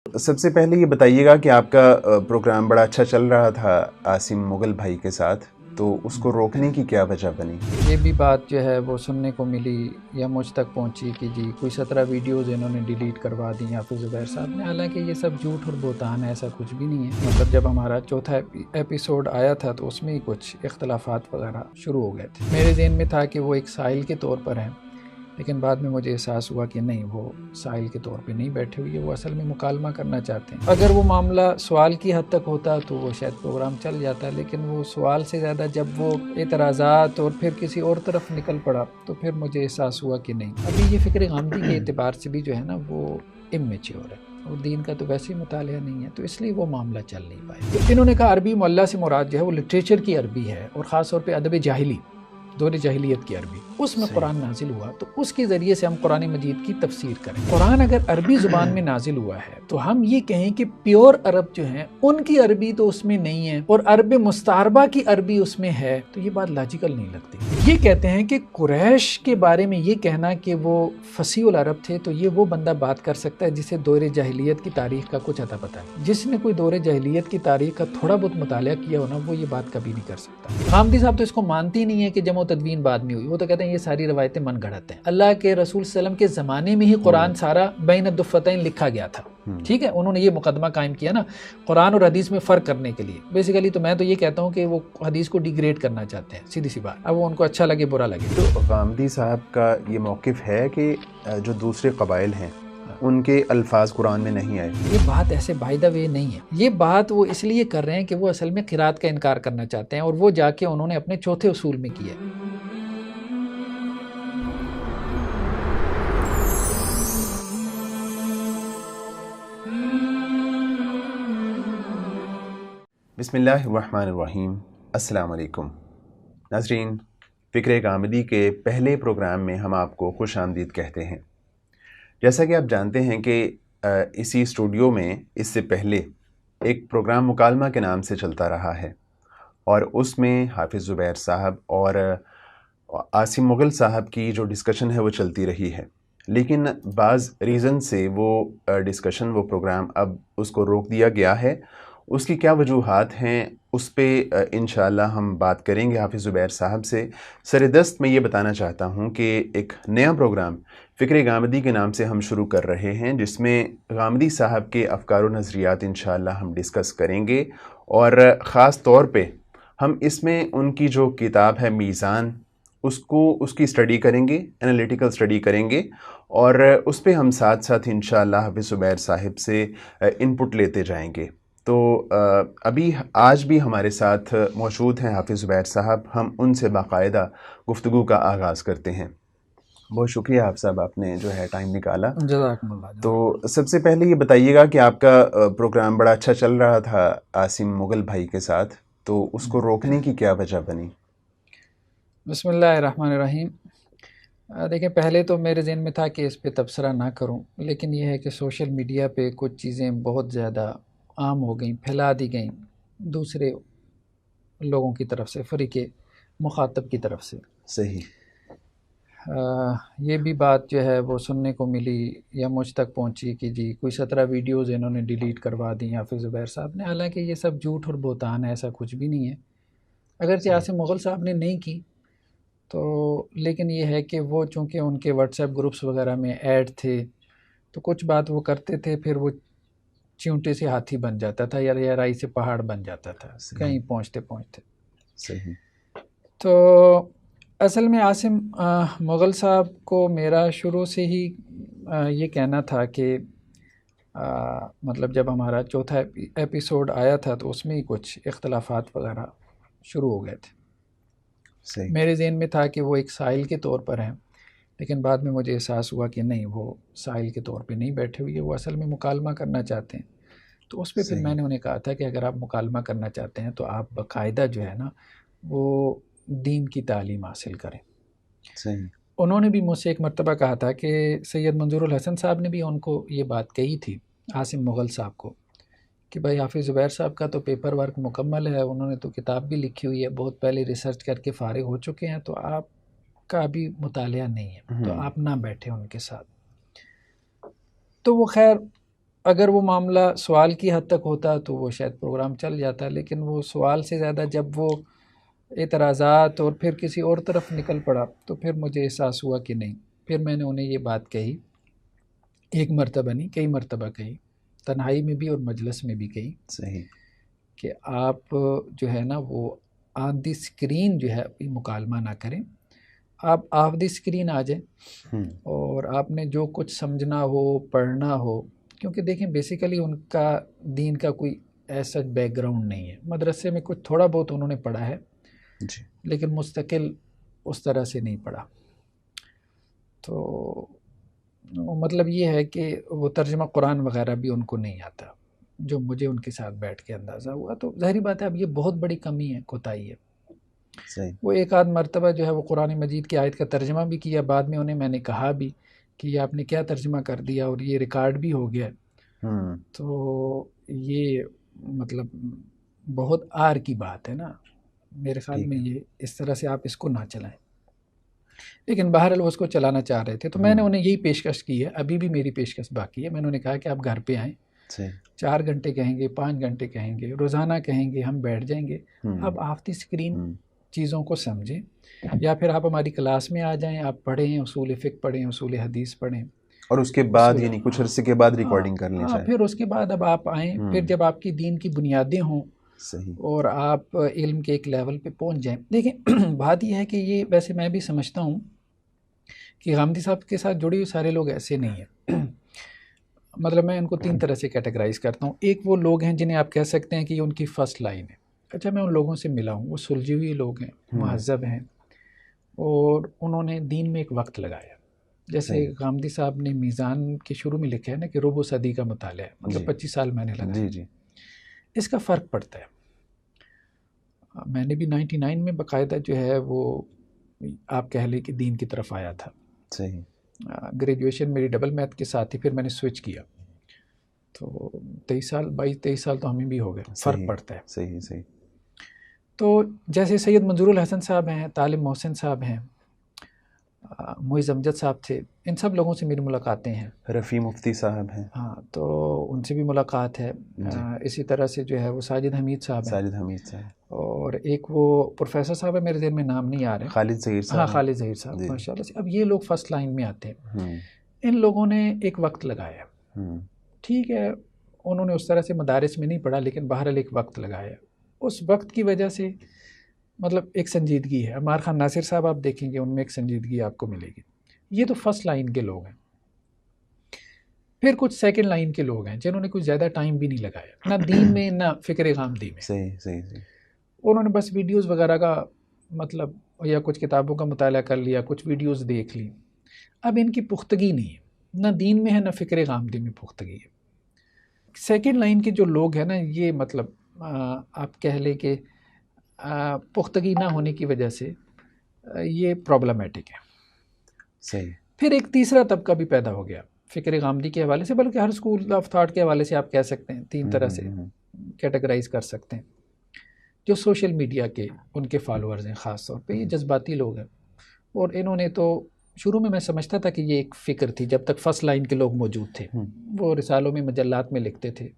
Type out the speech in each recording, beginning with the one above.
سب سے پہلے یہ بتائیے گا کہ آپ کا پروگرام بڑا اچھا چل رہا تھا عاصم مغل بھائی کے ساتھ، تو اس کو روکنے کی کیا وجہ بنی؟ یہ بھی بات جو ہے وہ سننے کو ملی یا مجھ تک پہنچی کہ جی کوئی 17 ویڈیوز انہوں نے ڈیلیٹ کروا دی حافظ زبیر صاحب نے، حالانکہ یہ سب جھوٹ اور بہتان ہے، ایسا کچھ بھی نہیں ہے۔ مطلب جب ہمارا چوتھا ایپیسوڈ آیا تھا تو اس میں ہی کچھ اختلافات وغیرہ شروع ہو گئے تھے۔ میرے ذہن میں تھا کہ وہ ایک سائل کے طور پر ہیں، لیکن بعد میں مجھے احساس ہوا کہ نہیں، وہ سائل کے طور پہ نہیں بیٹھے ہوئے، وہ اصل میں مکالمہ کرنا چاہتے ہیں۔ اگر وہ معاملہ سوال کی حد تک ہوتا تو وہ شاید پروگرام چل جاتا، لیکن وہ سوال سے زیادہ جب وہ اعتراضات اور پھر کسی اور طرف نکل پڑا تو پھر مجھے احساس ہوا کہ نہیں، ابھی یہ فکر غامدی کے اعتبار سے بھی جو ہے نا وہ اممیچیور ہے اور دین کا تو ویسے ہی مطالعہ نہیں ہے، تو اس لیے وہ معاملہ چل نہیں پائے۔ تو انہوں نے کہا عربی معلیٰ سے مراد جو ہے وہ لٹریچر کی عربی ہے، اور خاص طور پہ ادب جاہلی، دور جاہلیت کی عربی، اس میں قرآن نازل ہوا تو اس کے ذریعے سے ہم قرآن مجید کی تفسیر کریں۔ قرآن اگر عربی زبان میں نازل ہوا ہے تو ہم یہ کہیں کہ پیور عرب جو ہیں ان کی عربی تو اس میں نہیں ہے اور عرب مستعربہ کی عربی اس میں ہے، تو یہ بات لاجیکل نہیں لگتی۔ یہ کہتے ہیں کہ قریش کے بارے میں یہ کہنا کہ وہ فصیح العرب تھے، تو یہ وہ بندہ بات کر سکتا ہے جسے دور جاہلیت کی تاریخ کا کچھ اتا پتہ ہے۔ جس نے کوئی دور جاہلیت کی تاریخ کا تھوڑا بہت مطالعہ کیا ہونا وہ یہ بات کبھی نہیں کر سکتا۔ غامدی صاحب تو اس کو مانتے ہی نہیں ہے کہ جمع و تدوین بعد میں ہوئی، وہ تو کہتے ہیں یہ ساری روایتیں من گھڑت ہیں۔ اللہ کے رسول صلی اللہ علیہ وسلم کے زمانے میں ہی قرآن سارا بین الدفتین لکھا گیا تھا، ٹھیک ہے، انہوں نے یہ مقدمہ قائم کیا نا قرآن اور حدیث میں فرق کرنے کے لیے۔ بیسیکلی تو میں تو یہ کہتا ہوں کہ وہ حدیث کو ڈیگریڈ کرنا چاہتے ہیں، سیدھی سی بات، اب وہ ان کو اچھا لگے برا لگے۔ تو غامدی صاحب کا یہ موقف ہے کہ جو دوسرے قبائل ہیں ان کے الفاظ قرآن میں نہیں آئے؟ یہ بات ایسے بائی دا وے نہیں ہے، یہ بات وہ اس لیے کر رہے ہیں کہ وہ اصل میں قرات کا انکار کرنا چاہتے ہیں، اور وہ جا کے انہوں نے اپنے چوتھے اصول میں کیا ہے۔ بسم اللہ الرحمن الرحیم، السلام علیکم ناظرین، فکر غامدی کے پہلے پروگرام میں ہم آپ کو خوش آمدید کہتے ہیں۔ جیسا کہ آپ جانتے ہیں کہ اسی اسٹوڈیو میں اس سے پہلے ایک پروگرام مکالمہ کے نام سے چلتا رہا ہے، اور اس میں حافظ زبیر صاحب اور عاصم مغل صاحب کی جو ڈسکشن ہے وہ چلتی رہی ہے، لیکن بعض ریزن سے وہ ڈسکشن، وہ پروگرام اب اس کو روک دیا گیا ہے۔ اس کی کیا وجوہات ہیں اس پہ انشاءاللہ ہم بات کریں گے حافظ زبیر صاحب سے۔ سر دست میں یہ بتانا چاہتا ہوں کہ ایک نیا پروگرام فکر غامدی کے نام سے ہم شروع کر رہے ہیں، جس میں غامدی صاحب کے افکار و نظریات انشاءاللہ ہم ڈسکس کریں گے، اور خاص طور پہ ہم اس میں ان کی جو کتاب ہے میزان، اس کی اسٹڈی کریں گے، انالیٹیکل اسٹڈی کریں گے، اور اس پہ ہم ساتھ ساتھ انشاءاللہ حافظ زبیر صاحب سے انپٹ لیتے جائیں گے۔ تو آج بھی ہمارے ساتھ موجود ہیں حافظ زبیر صاحب، ہم ان سے باقاعدہ گفتگو کا آغاز کرتے ہیں۔ بہت شکریہ آپ صاحب، آپ نے جو ہے ٹائم نکالا۔ جزاکم اللہ۔ تو سب سے پہلے یہ بتائیے گا کہ آپ کا پروگرام بڑا اچھا چل رہا تھا عاصم مغل بھائی کے ساتھ، تو اس کو روکنے کی کیا وجہ بنی؟ بسم اللہ الرحمن الرحیم۔ دیکھیں، پہلے تو میرے ذہن میں تھا کہ اس پہ تبصرہ نہ کروں، لیکن یہ ہے کہ سوشل میڈیا پہ کچھ چیزیں بہت زیادہ عام ہو گئیں، پھیلا دی گئیں دوسرے لوگوں کی طرف سے، فریق مخاطب کی طرف سے۔ صحیح۔ یہ بھی بات جو ہے وہ سننے کو ملی یا مجھ تک پہنچی کہ جی کوئی 17 ویڈیوز انہوں نے ڈیلیٹ کروا دی حافظ زبیر صاحب نے، حالانکہ یہ سب جھوٹ اور بہتان ہے، ایسا کچھ بھی نہیں ہے۔ اگرچہ عاصم مغل صاحب نے نہیں کی تو، لیکن یہ ہے کہ وہ چونکہ ان کے واٹس ایپ گروپس وغیرہ میں ایڈ تھے تو کچھ بات وہ کرتے تھے، پھر وہ چیونٹے سے ہاتھی بن جاتا تھا یا رائی سے پہاڑ بن جاتا تھا کہیں پہنچتے پہنچتے۔ صحیح۔ تو اصل میں عاصم مغل صاحب کو میرا شروع سے ہی یہ کہنا تھا کہ مطلب جب ہمارا چوتھا ایپیسوڈ آیا تھا تو اس میں ہی کچھ اختلافات وغیرہ شروع ہو گئے تھے۔ صحیح۔ میرے ذہن میں تھا کہ وہ ایک سائل کے طور پر ہیں، لیکن بعد میں مجھے احساس ہوا کہ نہیں، وہ سائل کے طور پہ نہیں بیٹھے ہوئے، وہ اصل میں مکالمہ کرنا چاہتے ہیں۔ تو اس پہ پھر میں نے انہیں کہا تھا کہ اگر آپ مکالمہ کرنا چاہتے ہیں تو آپ باقاعدہ جو ہے نا وہ دین کی تعلیم حاصل کریں۔ صحیح۔ انہوں نے بھی مجھ سے ایک مرتبہ کہا تھا کہ سید منظور الحسن صاحب نے بھی ان کو یہ بات کہی تھی، عاصم مغل صاحب کو، کہ بھائی حافظ زبیر صاحب کا تو پیپر ورک مکمل ہے، انہوں نے تو کتاب بھی لکھی ہوئی ہے، بہت پہلے ریسرچ کر کے فارغ ہو چکے ہیں، تو آپ کا ابھی مطالعہ نہیں ہے، تو آپ نہ بیٹھے ان کے ساتھ۔ تو وہ خیر اگر وہ معاملہ سوال کی حد تک ہوتا تو وہ شاید پروگرام چل جاتا، لیکن وہ سوال سے زیادہ جب وہ اعتراضات اور پھر کسی اور طرف نکل پڑا تو پھر مجھے احساس ہوا کہ نہیں. پھر میں نے انہیں یہ بات کہی، ایک مرتبہ نہیں کئی مرتبہ کہی، تنہائی میں بھی اور مجلس میں بھی کہی. صحیح. کہ آپ جو ہے نا وہ آن دی اسکرین جو ہے مکالمہ نہ کریں، آپ آف دی اسکرین آ جائیں اور آپ نے جو کچھ سمجھنا ہو پڑھنا ہو، کیونکہ دیکھیں بیسیکلی ان کا دین کا کوئی ایسا بیک گراؤنڈ نہیں ہے. مدرسے میں کچھ تھوڑا بہت انہوں نے پڑھا ہے جی. لیکن مستقل اس طرح سے نہیں پڑھا. تو مطلب یہ ہے کہ وہ ترجمہ قرآن وغیرہ بھی ان کو نہیں آتا، جو مجھے ان کے ساتھ بیٹھ کے اندازہ ہوا. تو ظاہری بات ہے اب یہ بہت بڑی کمی ہے، کوتاہی ہے. صحیح. وہ ایک آدھ مرتبہ جو ہے وہ قرآن مجید کی آیت کا ترجمہ بھی کیا، بعد میں انہیں میں نے کہا بھی کہ یہ آپ نے کیا ترجمہ کر دیا اور یہ ریکارڈ بھی ہو گیا. تو یہ مطلب بہت آر کی بات ہے نا، میرے خیال میں یہ اس طرح سے آپ اس کو نہ چلائیں. لیکن بہرحال وہ اس کو چلانا چاہ رہے تھے تو میں نے انہیں یہی پیشکش کی ہے، ابھی بھی میری پیشکش باقی ہے. میں نے انہیں کہا کہ آپ گھر پہ آئیں، 4 گھنٹے کہیں گے، 5 گھنٹے کہیں گے، روزانہ کہیں گے، ہم بیٹھ جائیں گے. اب آف دی اسکرین چیزوں کو سمجھیں، یا پھر آپ ہماری کلاس میں آ جائیں، آپ پڑھیں، اصول فقہ پڑھیں، اصول حدیث پڑھیں، اور اس کے بعد یعنی کچھ عرصے کے بعد ریکارڈنگ کر لیں. پھر اس کے بعد اب آپ آئیں، پھر جب آپ کی دین کی بنیادیں ہوں اور آپ علم کے ایک لیول پہ پہنچ جائیں. دیکھیں بات یہ ہے کہ یہ ویسے میں بھی سمجھتا ہوں کہ غامدی صاحب کے ساتھ جڑے ہوئے سارے لوگ ایسے نہیں ہیں. مطلب میں ان کو 3 طرح سے کیٹیگرائز کرتا ہوں. ایک وہ لوگ ہیں جنہیں آپ کہہ سکتے ہیں کہ یہ ان کی فرسٹ لائن ہے. اچھا میں ان لوگوں سے ملا ہوں، وہ سلجھی ہوئی لوگ ہیں، مہذب ہیں، اور انہوں نے دین میں ایک وقت لگایا. جیسے غامدی صاحب نے میزان کے شروع میں لکھا ہے نا کہ ربع صدی کا مطالعہ ہے، مطلب 25 سال میں نے لگایا. اس کا فرق پڑتا ہے. میں نے بھی 99 میں باقاعدہ جو ہے وہ آپ کہہ لیں کہ دین کی طرف آیا تھا. صحیح. گریجویشن میری ڈبل میتھ کے ساتھ ہی پھر میں نے سوئچ کیا، تو 22-23 سال تو ہمیں بھی ہو گئے. فرق پڑتا ہے. صحیح. تو جیسے سید منظور الحسن صاحب ہیں، طالب محسن صاحب ہیں، معیز امجد صاحب تھے، ان سب لوگوں سے میری ملاقاتیں ہیں. رفیع مفتی صاحب ہیں، ہاں تو ان سے بھی ملاقات ہے. اسی طرح سے جو ہے وہ ساجد حمید صاحب ہیں، اور ایک وہ پروفیسر صاحب ہے، میرے ذہن میں نام نہیں آ رہے، خالد ظہیر صاحب. ہاں خالد ظہیر صاحب، ماشاء اللہ سے. اب یہ لوگ فرسٹ لائن میں آتے ہیں. ان لوگوں نے ایک وقت لگایا، ٹھیک ہے انہوں نے اس طرح سے مدارس میں نہیں پڑھا، لیکن بہرحال ایک وقت لگایا. اس وقت کی وجہ سے مطلب ایک سنجیدگی ہے. عمار خان ناصر صاحب آپ دیکھیں گے ان میں ایک سنجیدگی آپ کو ملے گی. یہ تو فرسٹ لائن کے لوگ ہیں. پھر کچھ سیکنڈ لائن کے لوگ ہیں جنہوں نے کچھ زیادہ ٹائم بھی نہیں لگایا، نہ دین میں نہ فکر غامدی میں. صحیح. انہوں نے بس ویڈیوز وغیرہ کا مطلب یا کچھ کتابوں کا مطالعہ کر لیا، کچھ ویڈیوز دیکھ لی. اب ان کی پختگی نہیں ہے، نہ دین میں ہے نہ فکر غامدی میں پختگی ہے. سیکنڈ لائن کے جو لوگ ہیں نا، یہ مطلب آپ کہہ لیں کہ پختگی نہ ہونے کی وجہ سے یہ پرابلمیٹک ہے. صحیح. پھر ایک تیسرا طبقہ بھی پیدا ہو گیا فکر غامدی کے حوالے سے، بلکہ ہر اسکول آف تھاٹ کے حوالے سے آپ کہہ سکتے ہیں 3 طرح سے کیٹیگرائز کر سکتے ہیں. جو سوشل میڈیا کے ان کے فالوورز ہیں، خاص طور پہ یہ جذباتی لوگ ہیں. اور انہوں نے تو شروع میں سمجھتا تھا کہ یہ ایک فکر تھی جب تک فرسٹ لائن کے لوگ موجود تھے. وہ رسالوں میں مجلات میں لکھتے تھے،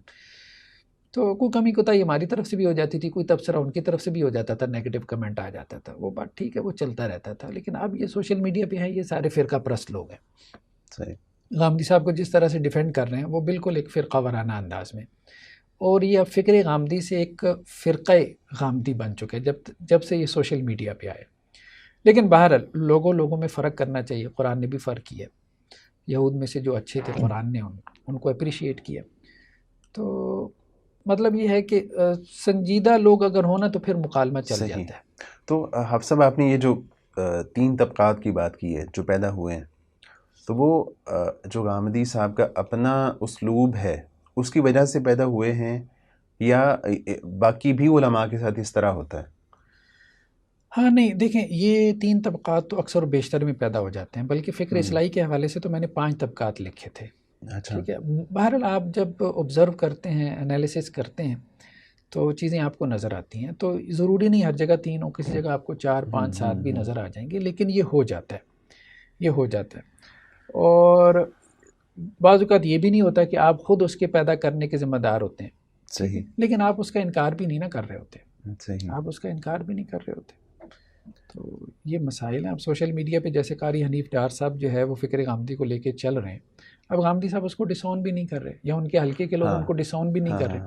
تو کوئی کمی کوتاہی ہماری طرف سے بھی ہو جاتی تھی، کوئی تبصرہ ان کی طرف سے بھی ہو جاتا تھا، نیگیٹو کمنٹ آ جاتا تھا، وہ بات ٹھیک ہے وہ چلتا رہتا تھا. لیکن اب یہ سوشل میڈیا پہ ہیں، یہ سارے فرقہ پرست لوگ ہیں. صحیح. غامدی صاحب کو جس طرح سے ڈیفینڈ کر رہے ہیں وہ بالکل ایک فرقہ وارانہ انداز میں، اور یہ اب فکر غامدی سے ایک فرقہ غامدی بن چکے جب سے یہ سوشل میڈیا پہ آئے. لیکن بہرحال لوگوں میں فرق کرنا چاہیے. قرآن نے بھی فرق کیا، یہود میں سے جو اچھے تھے قرآن نے ان کو اپریشیٹ کیا. تو مطلب یہ ہے کہ سنجیدہ لوگ اگر ہونا تو پھر مکالمہ چل جاتا ہے. تو حافظ صاحب آپ نے یہ جو 3 طبقات کی بات کی ہے جو پیدا ہوئے ہیں، تو وہ جو غامدی صاحب کا اپنا اسلوب ہے اس کی وجہ سے پیدا ہوئے ہیں، یا باقی بھی علماء کے ساتھ اس طرح ہوتا ہے؟ ہاں نہیں دیکھیں، یہ 3 طبقات تو اکثر و بیشتر میں پیدا ہو جاتے ہیں، بلکہ فکر اصلاحی کے حوالے سے تو میں نے 5 طبقات لکھے تھے. ٹھیک ہے. بہرحال آپ جب آبزرو کرتے ہیں، انالیسس کرتے ہیں، تو چیزیں آپ کو نظر آتی ہیں. تو ضروری نہیں ہر جگہ 3 ہو، کسی جگہ آپ کو 4 5 7 بھی نظر آ جائیں گے، لیکن یہ ہو جاتا ہے. اور بعض اوقات یہ بھی نہیں ہوتا کہ آپ خود اس کے پیدا کرنے کے ذمہ دار ہوتے ہیں، صحیح، لیکن آپ اس کا انکار بھی نہیں نہ کر رہے ہوتے، صحیح، آپ اس کا انکار بھی نہیں کر رہے ہوتے. تو یہ مسائل ہیں. اب سوشل میڈیا پہ جیسے قاری حنیف ڈار صاحب جو ہے وہ فکر غامدی کو لے کے چل رہے ہیں. اب غامدی صاحب اس کو ڈساؤن بھی نہیں کر رہے، یا ان کے حلقے کے لوگ ان کو ڈساؤن بھی نہیں کر رہے،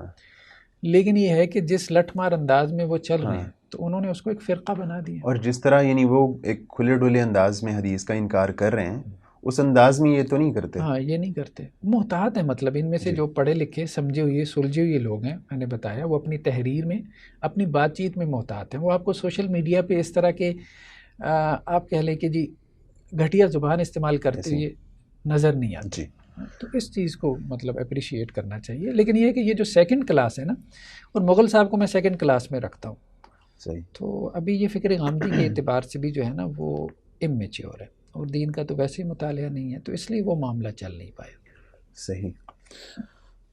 لیکن یہ ہے کہ جس لٹ مار انداز میں وہ چل رہے ہیں تو انہوں نے اس کو ایک فرقہ بنا دیا. اور جس طرح یعنی وہ ایک کھلے ڈولے انداز میں حدیث کا انکار کر رہے ہیں، اس انداز میں یہ تو نہیں کرتے. ہاں یہ نہیں کرتے، محتاط ہیں. مطلب ان میں سے جو پڑھے لکھے سمجھے ہوئے سلجھے ہوئے لوگ ہیں، میں نے بتایا وہ اپنی تحریر میں اپنی بات چیت میں محتاط ہیں. وہ آپ کو سوشل میڈیا پہ اس طرح کے آپ کہہ لیں کہ جی گھٹیا زبان استعمال کرتے ہوئے نظر نہیں آتے. تو اس چیز کو مطلب اپریشیٹ کرنا چاہیے. لیکن یہ ہے کہ یہ جو سیکنڈ کلاس ہے نا، اور مغل صاحب کو میں سیکنڈ کلاس میں رکھتا ہوں. صحیح. تو ابھی یہ فکر غامدی کے اعتبار سے بھی جو ہے نا وہ امیچیور ہے، اور دین کا تو ویسے ہی مطالعہ نہیں ہے، تو اس لیے وہ معاملہ چل نہیں پایا. صحیح.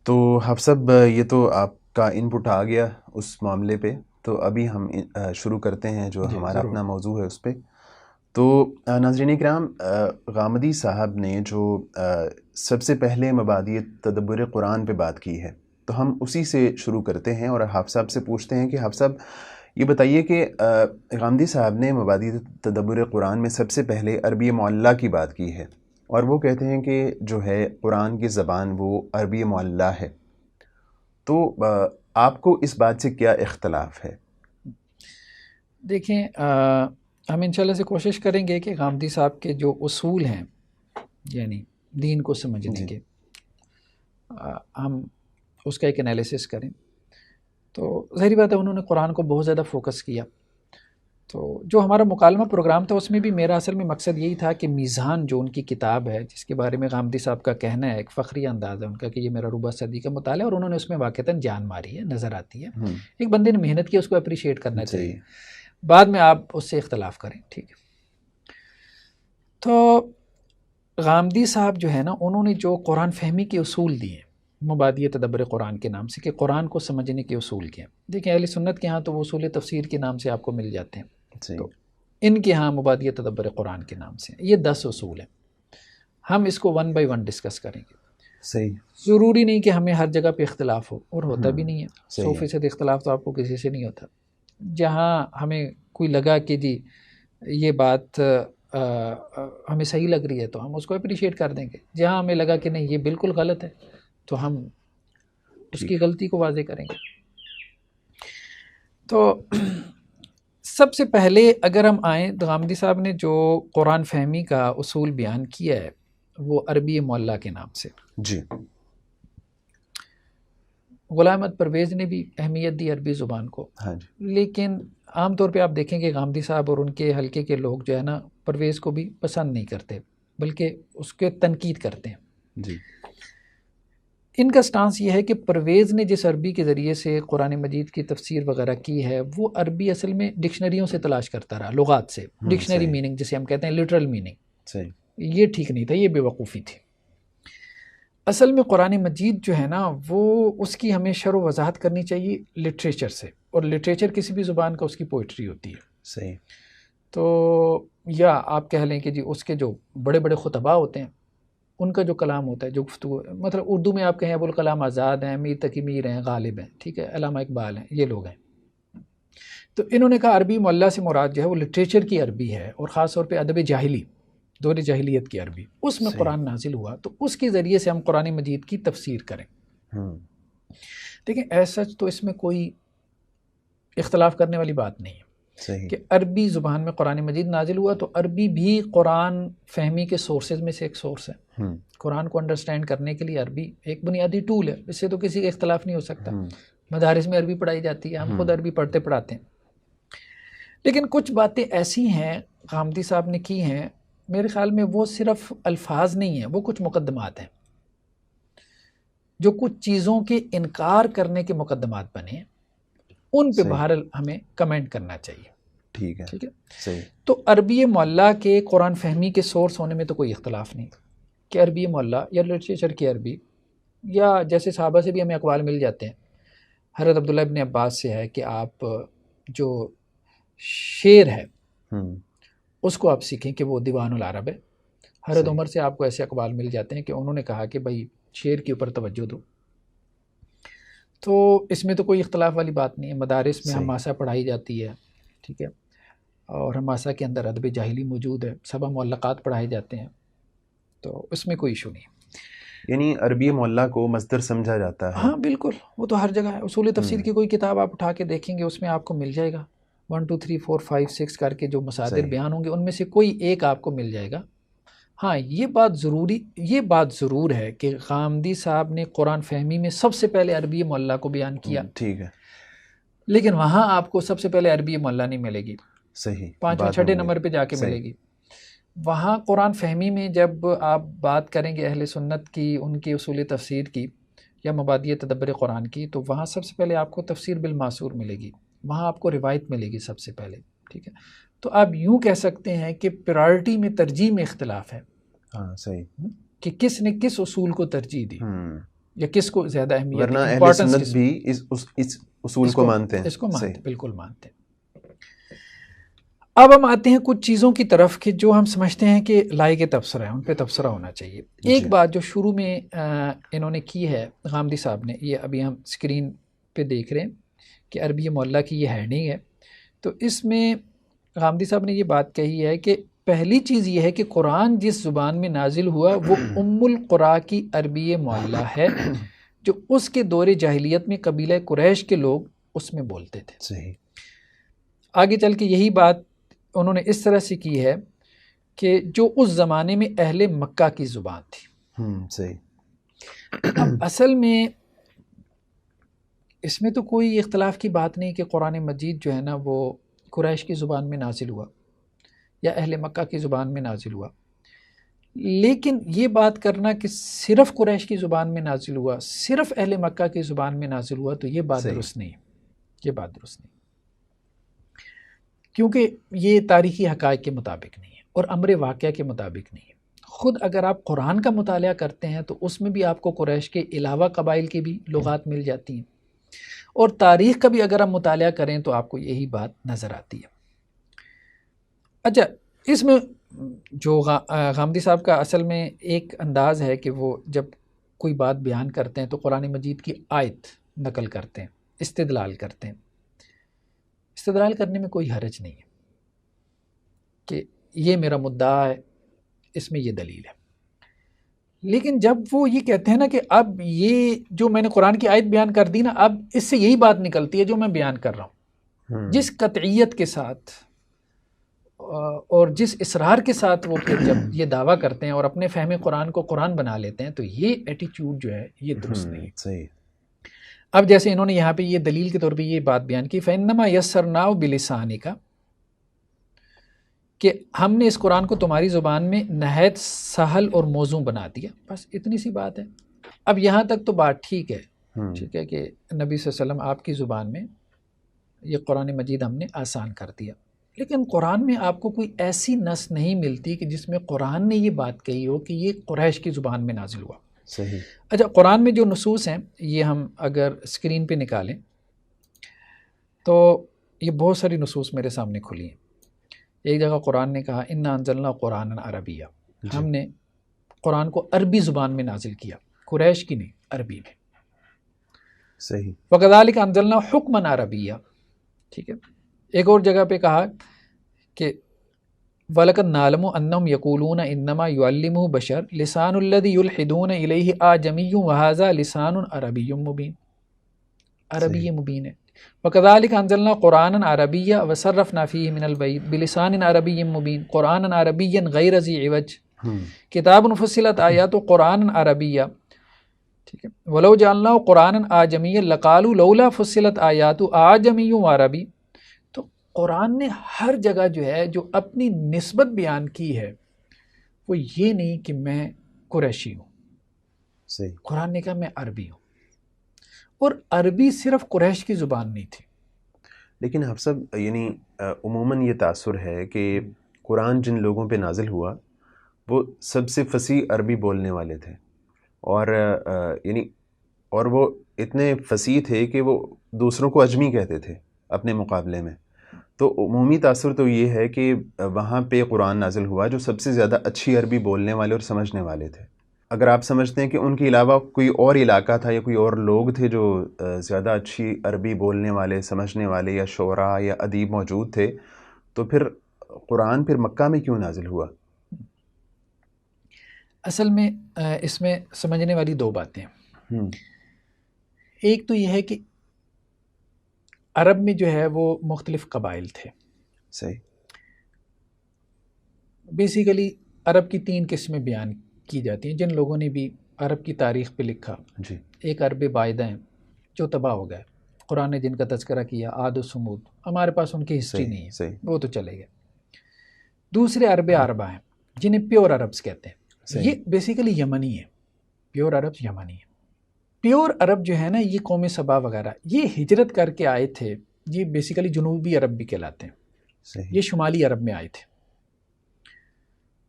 تو حافظ صاحب یہ تو آپ کا انپٹ آ گیا اس معاملے پہ، تو ابھی ہم شروع کرتے ہیں جو ہمارا اپنا موضوع ہے اس پہ. تو ناظرین کرام، غامدی صاحب نے جو سب سے پہلے مبادئ تدبر قرآن پہ بات کی ہے، تو ہم اسی سے شروع کرتے ہیں اور حافظ صاحب سے پوچھتے ہیں کہ حافظ صاحب یہ بتائیے کہ غامدی صاحب نے مبادئ تدبر قرآن میں سب سے پہلے عربی معلّہ کی بات کی ہے، اور وہ کہتے ہیں کہ جو ہے قرآن کی زبان وہ عربی معلّہ ہے. تو آپ کو اس بات سے کیا اختلاف ہے؟ دیکھیں ہم انشاءاللہ سے کوشش کریں گے کہ غامدی صاحب کے جو اصول ہیں یعنی دین کو سمجھنے کے، ہم اس کا ایک انالیسس کریں. تو ظاہری بات ہے انہوں نے قرآن کو بہت زیادہ فوکس کیا. تو جو ہمارا مکالمہ پروگرام تھا اس میں بھی میرا اصل میں مقصد یہی تھا کہ میزان جو ان کی کتاب ہے، جس کے بارے میں غامدی صاحب کا کہنا ہے، ایک فخری انداز ہے ان کا کہ یہ میرا ربع صدی کا مطالعہ، اور انہوں نے اس میں واقعتاً جان ماری ہے، نظر آتی ہے. ایک بندے نے محنت کی، اس کو اپریشیٹ کرنا چاہیے. بعد میں آپ اس سے اختلاف کریں، ٹھیک ہے. تو غامدی صاحب جو ہے نا، انہوں نے جو قرآن فہمی کے اصول دیے مبادئ تدبر قرآن کے نام سے، کہ قرآن کو سمجھنے کے اصول کیا. دیکھیں اہل سنت کے ہاں تو وہ اصول تفسیر کے نام سے آپ کو مل جاتے ہیں، تو ان کے ہاں مبادئ تدبر قرآن کے نام سے یہ 10 اصول ہیں. ہم اس کو 1 بائی 1 ڈسکس کریں گے. صحیح. ضروری نہیں کہ ہمیں ہر جگہ پہ اختلاف ہو، اور ہوتا بھی نہیں ہے. 100% اختلاف تو آپ کو کسی سے نہیں ہوتا. جہاں ہمیں کوئی لگا کہ جی یہ بات ہمیں صحیح لگ رہی ہے تو ہم اس کو اپریشیٹ کر دیں گے. جہاں ہمیں لگا کہ نہیں یہ بالکل غلط ہے تو ہم اس کی غلطی کو واضح کریں گے. تو سب سے پہلے اگر ہم آئیں تو غامدی صاحب نے جو قرآن فہمی کا اصول بیان کیا ہے وہ عربی معلّہ کے نام سے. جی. غلام احمد پرویز نے بھی اہمیت دی عربی زبان کو. ہاں جی. لیکن عام طور پہ آپ دیکھیں کہ غامدی صاحب اور ان کے حلقے کے لوگ جو ہے نا پرویز کو بھی پسند نہیں کرتے، بلکہ اس کے تنقید کرتے ہیں. جی. ان کا سٹانس یہ ہے کہ پرویز نے جس عربی کے ذریعے سے قرآن مجید کی تفسیر وغیرہ کی ہے وہ عربی اصل میں ڈکشنریوں سے تلاش کرتا رہا، لغات سے. ڈکشنری میننگ جسے ہم کہتے ہیں لٹرل میننگ، صحیح. یہ ٹھیک نہیں تھا، یہ بے وقوفی تھی. اصل میں قرآن مجید جو ہے نا وہ اس کی ہمیں شرح و وضاحت کرنی چاہیے لٹریچر سے، اور لٹریچر کسی بھی زبان کا اس کی پوئٹری ہوتی ہے. صحیح. تو یا آپ کہہ لیں کہ جی اس کے جو بڑے بڑے خطباء ہوتے ہیں ان کا جو کلام ہوتا ہے، جو گفتگو، مطلب اردو میں آپ کہیں ابوالکلام آزاد ہیں، میر تقی میر ہیں، غالب ہیں، ٹھیک ہے، علامہ اقبال ہیں، یہ لوگ ہیں. تو انہوں نے کہا عربی معلّہ سے مراد جو ہے وہ لٹریچر کی عربی ہے، اور خاص طور پہ ادب جاہلی، دور جاہلیت کی عربی، اس میں قرآن نازل ہوا تو اس کے ذریعے سے ہم قرآن مجید کی تفسیر کریں. دیکھیں ایسا تو اس میں کوئی اختلاف کرنے والی بات نہیں ہے کہ عربی زبان میں قرآن مجید نازل ہوا، تو عربی بھی قرآن فہمی کے سورسز میں سے ایک سورس ہے. قرآن کو انڈرسٹینڈ کرنے کے لیے عربی ایک بنیادی ٹول ہے، اس سے تو کسی کا اختلاف نہیں ہو سکتا. مدارس میں عربی پڑھائی جاتی ہے، ہم خود عربی پڑھتے پڑھاتے ہیں. لیکن کچھ باتیں ایسی ہیں غامدی صاحب نے کی ہیں، میرے خیال میں وہ صرف الفاظ نہیں ہیں، وہ کچھ مقدمات ہیں، جو کچھ چیزوں کے انکار کرنے کے مقدمات بنے ہیں، ان پہ بہرحال ہمیں کمنٹ کرنا چاہیے. ٹھیک ہے. ٹھیک ہے. صحیح. تو عربی معلّہ کے قرآن فہمی کے سورس ہونے میں تو کوئی اختلاف نہیں کہ عربی معلّہ یا لٹریچر کی عربی، یا جیسے صحابہ سے بھی ہمیں اقوال مل جاتے ہیں. حضرت عبداللہ ابن عباس سے ہے کہ آپ جو شعر ہے اس کو آپ سیکھیں کہ وہ دیوان العرب ہے، حضرت عمر سے آپ کو ایسے اقوال مل جاتے ہیں کہ انہوں نے کہا کہ بھائی شعر کے اوپر توجہ دو. تو اس میں تو کوئی اختلاف والی بات نہیں ہے. مدارس میں حماسہ پڑھائی جاتی ہے، ٹھیک ہے، اور حماسہ کے اندر ادب جاہلی موجود ہے، سبع معلقات پڑھائے جاتے ہیں، تو اس میں کوئی ایشو نہیں. یعنی عربی معلّہ کو مصدر سمجھا جاتا ہے. ہاں بالکل، وہ تو ہر جگہ ہے. اصول تفسیر کی کوئی کتاب آپ اٹھا کے دیکھیں گے، اس میں آپ کو مل جائے گا 1 2 3 4 5 6 کر کے جو مصادر بیان ہوں گے ان میں سے کوئی ایک آپ کو مل جائے گا. ہاں یہ بات ضرور ہے کہ غامدی صاحب نے قرآن فہمی میں سب سے پہلے عربی معلّہ کو بیان کیا، ٹھیک ہے، لیکن وہاں آپ کو سب سے پہلے عربی معلّہ نہیں ملے گی، صحیح، 5ویں 6ٹھے نمبر پہ جا کے ملے گی. وہاں قرآن فہمی میں جب آپ بات کریں گے اہل سنت کی، ان کی اصول تفسیر کی یا مبادئ تدبر قرآن کی، تو وہاں سب سے پہلے آپ کو تفسیر بالماسور ملے گی، وہاں آپ کو روایت ملے گی سب سے پہلے، ٹھیک ہے. تو آپ یوں کہہ سکتے ہیں کہ پرائرٹی میں ترجیح میں اختلاف ہے. ہاں صحیح، کہ کس نے کس اصول کو ترجیح دی یا کس کو زیادہ اہمیت دی. ورنہ اہل سنت بھی اس اصول کو مانتے ہیں، اس کو مانتے ہیں، بالکل مانتے ہیں. اب ہم آتے ہیں کچھ چیزوں کی طرف کہ جو ہم سمجھتے ہیں کہ لائق تبصرہ ہے، ان پہ تبصرہ ہونا چاہیے. ایک بات جو شروع میں انہوں نے کی ہے غامدی صاحب نے، یہ ابھی ہم اسکرین پہ دیکھ رہے ہیں کہ عربی معلّہ کی یہ ہیڈنگ ہے. تو اس میں غامدی صاحب نے یہ بات کہی ہے کہ پہلی چیز یہ ہے کہ قرآن جس زبان میں نازل ہوا وہ ام القرا کی عربی معلّہ ہے، جو اس کے دور جاہلیت میں قبیلہ قریش کے لوگ اس میں بولتے تھے. صحیح. آگے چل کے یہی بات انہوں نے اس طرح سے کی ہے کہ جو اس زمانے میں اہل مکہ کی زبان تھی. صحیح. اب اصل میں اس میں تو کوئی اختلاف کی بات نہیں کہ قرآن مجید جو ہے نا وہ قریش کی زبان میں نازل ہوا یا اہل مکہ کی زبان میں نازل ہوا، لیکن یہ بات کرنا کہ صرف قریش کی زبان میں نازل ہوا، صرف اہل مکہ کی زبان میں نازل ہوا، تو یہ بات درست نہیں ہے. یہ بات درست نہیں، کیونکہ یہ تاریخی حقائق کے مطابق نہیں ہے اور امر واقعہ کے مطابق نہیں ہے. خود اگر آپ قرآن کا مطالعہ کرتے ہیں تو اس میں بھی آپ کو قریش کے علاوہ قبائل کی بھی لغات مل جاتی ہیں، اور تاریخ کا بھی اگر آپ مطالعہ کریں تو آپ کو یہی بات نظر آتی ہے. اچھا، اس میں جو غامدی صاحب کا اصل میں ایک انداز ہے کہ وہ جب کوئی بات بیان کرتے ہیں تو قرآن مجید کی آیت نقل کرتے ہیں، استدلال کرتے ہیں. استدلال کرنے میں کوئی حرج نہیں ہے کہ یہ میرا مدعا ہے، اس میں یہ دلیل ہے. لیکن جب وہ یہ کہتے ہیں نا کہ اب یہ جو میں نے قرآن کی آیت بیان کر دی نا، اب اس سے یہی بات نکلتی ہے جو میں بیان کر رہا ہوں، جس قطعیت کے ساتھ اور جس اصرار کے ساتھ وہ پھر جب یہ دعویٰ کرتے ہیں اور اپنے فہم قرآن کو قرآن بنا لیتے ہیں، تو یہ ایٹیچیوڈ جو ہے یہ درست نہیں ہے. صحیح. اب جیسے انہوں نے یہاں پہ یہ دلیل کے طور پہ یہ بات بیان کی، فَإِنَّمَا يَسَّرْنَاهُ بِلِسَانِكَ، کہ ہم نے اس قرآن کو تمہاری زبان میں نہایت سہل اور موزوں بنا دیا. بس اتنی سی بات ہے. اب یہاں تک تو بات ٹھیک ہے، ٹھیک ہے کہ نبی صلی اللہ علیہ وسلم آپ کی زبان میں یہ قرآن مجید ہم نے آسان کر دیا، لیکن قرآن میں آپ کو کوئی ایسی نص نہیں ملتی کہ جس میں قرآن نے یہ بات کہی ہو کہ یہ قریش کی زبان میں نازل ہوا. صحیح. اچھا، قرآن میں جو نصوص ہیں یہ ہم اگر اسکرین پہ نکالیں تو یہ بہت ساری نصوص میرے سامنے کھلی ہیں. ایک جگہ قرآن نے کہا اِنَّا أَنزَلْنَا قُرْآنًا عَرَبِيًّا، ہم نے قرآن کو عربی زبان میں نازل کیا، قریش کی نہیں، عربی میں. صحیح. وَكَذَلِكَ أَنزَلْنَا حُكْمًا عَرَبِيًّا، ٹھیک ہے. ایک اور جگہ پہ کہا کہ وَلَقَدْ نَعْلَمُ أَنَّهُمْ يَقُولُونَ إِنَّمَا يُعَلِّمُهُ بَشَرٌ لِسَانُ الَّذِي يُلْحِدُونَ إِلَيْهِ أَعْجَمِيٌّ وَهَذَا لِسَانٌ عَرَبِيٌّ مُبِينٌ. عربی مبین ہے. وَكَذَلِكَ أَنزَلْنَا قُرْآنًا عَرَبِيًّا وَصَرَّفْنَا فِيهِ مِنَ الْبَيِّنَاتِ بِلِسَانٍ عَرَبِيٍّ مُبِينٍ قُرْآنًا عَرَبِيًّا غَيْرَ ذِي عِوَجٍ كِتَابٌ فُصِّلَتْ آيَاتُهُ قُرْآنًا عَرَبِيًّا. ٹھیک ہے. وَلَوْ جَعَلْنَاهُ قُرْآنًا أَعْجَمِيًّا لَقَالُوا لَوْلَا فُصِّلَتْ آيَاتُهُ أَعْجَمِيٌّ وَعَرَبِيٌّ. تو قرآن نے ہر جگہ جو ہے جو اپنی نسبت بیان کی ہے وہ یہ نہیں کہ میں قریشی ہوں. صحیح. قرآن نے کہا میں عربی ہوں، اور عربی صرف قریش کی زبان نہیں تھی. لیکن آپ سب یعنی عموماً یہ تاثر ہے کہ قرآن جن لوگوں پہ نازل ہوا وہ سب سے فصیح عربی بولنے والے تھے، اور وہ اتنے فصیح تھے کہ وہ دوسروں کو اجمی کہتے تھے اپنے مقابلے میں. تو عمومی تاثر تو یہ ہے کہ وہاں پہ قرآن نازل ہوا جو سب سے زیادہ اچھی عربی بولنے والے اور سمجھنے والے تھے. اگر آپ سمجھتے ہیں کہ ان کے علاوہ کوئی اور علاقہ تھا یا کوئی اور لوگ تھے جو زیادہ اچھی عربی بولنے والے، سمجھنے والے، یا شعراء یا ادیب موجود تھے، تو پھر قرآن پھر مکہ میں کیوں نازل ہوا؟ اصل میں اس میں سمجھنے والی دو باتیں ہیں. ایک تو یہ ہے کہ عرب میں جو ہے وہ مختلف قبائل تھے. صحیح. بیسیکلی عرب کی 3 قسمیں بیان کی جاتی ہیں جن لوگوں نے بھی عرب کی تاریخ پہ لکھا. جی. ایک عرب باعدہ ہیں جو تباہ ہو گئے، قرآن نے جن کا تذکرہ کیا، عاد و سمود. ہمارے پاس ان کی ہسٹری نہیں ہے، صحیح. وہ تو چلے گئے. دوسرے عرب عربہ ہیں جنہیں پیور عربس کہتے ہیں. یہ بیسیکلی یمنی ہے. پیور عرب یمنی ہے. پیور عرب جو ہے نا، یہ قوم سبا وغیرہ، یہ ہجرت کر کے آئے تھے. یہ بیسیکلی جنوبی عرب بھی کہلاتے ہیں. یہ شمالی عرب میں آئے تھے.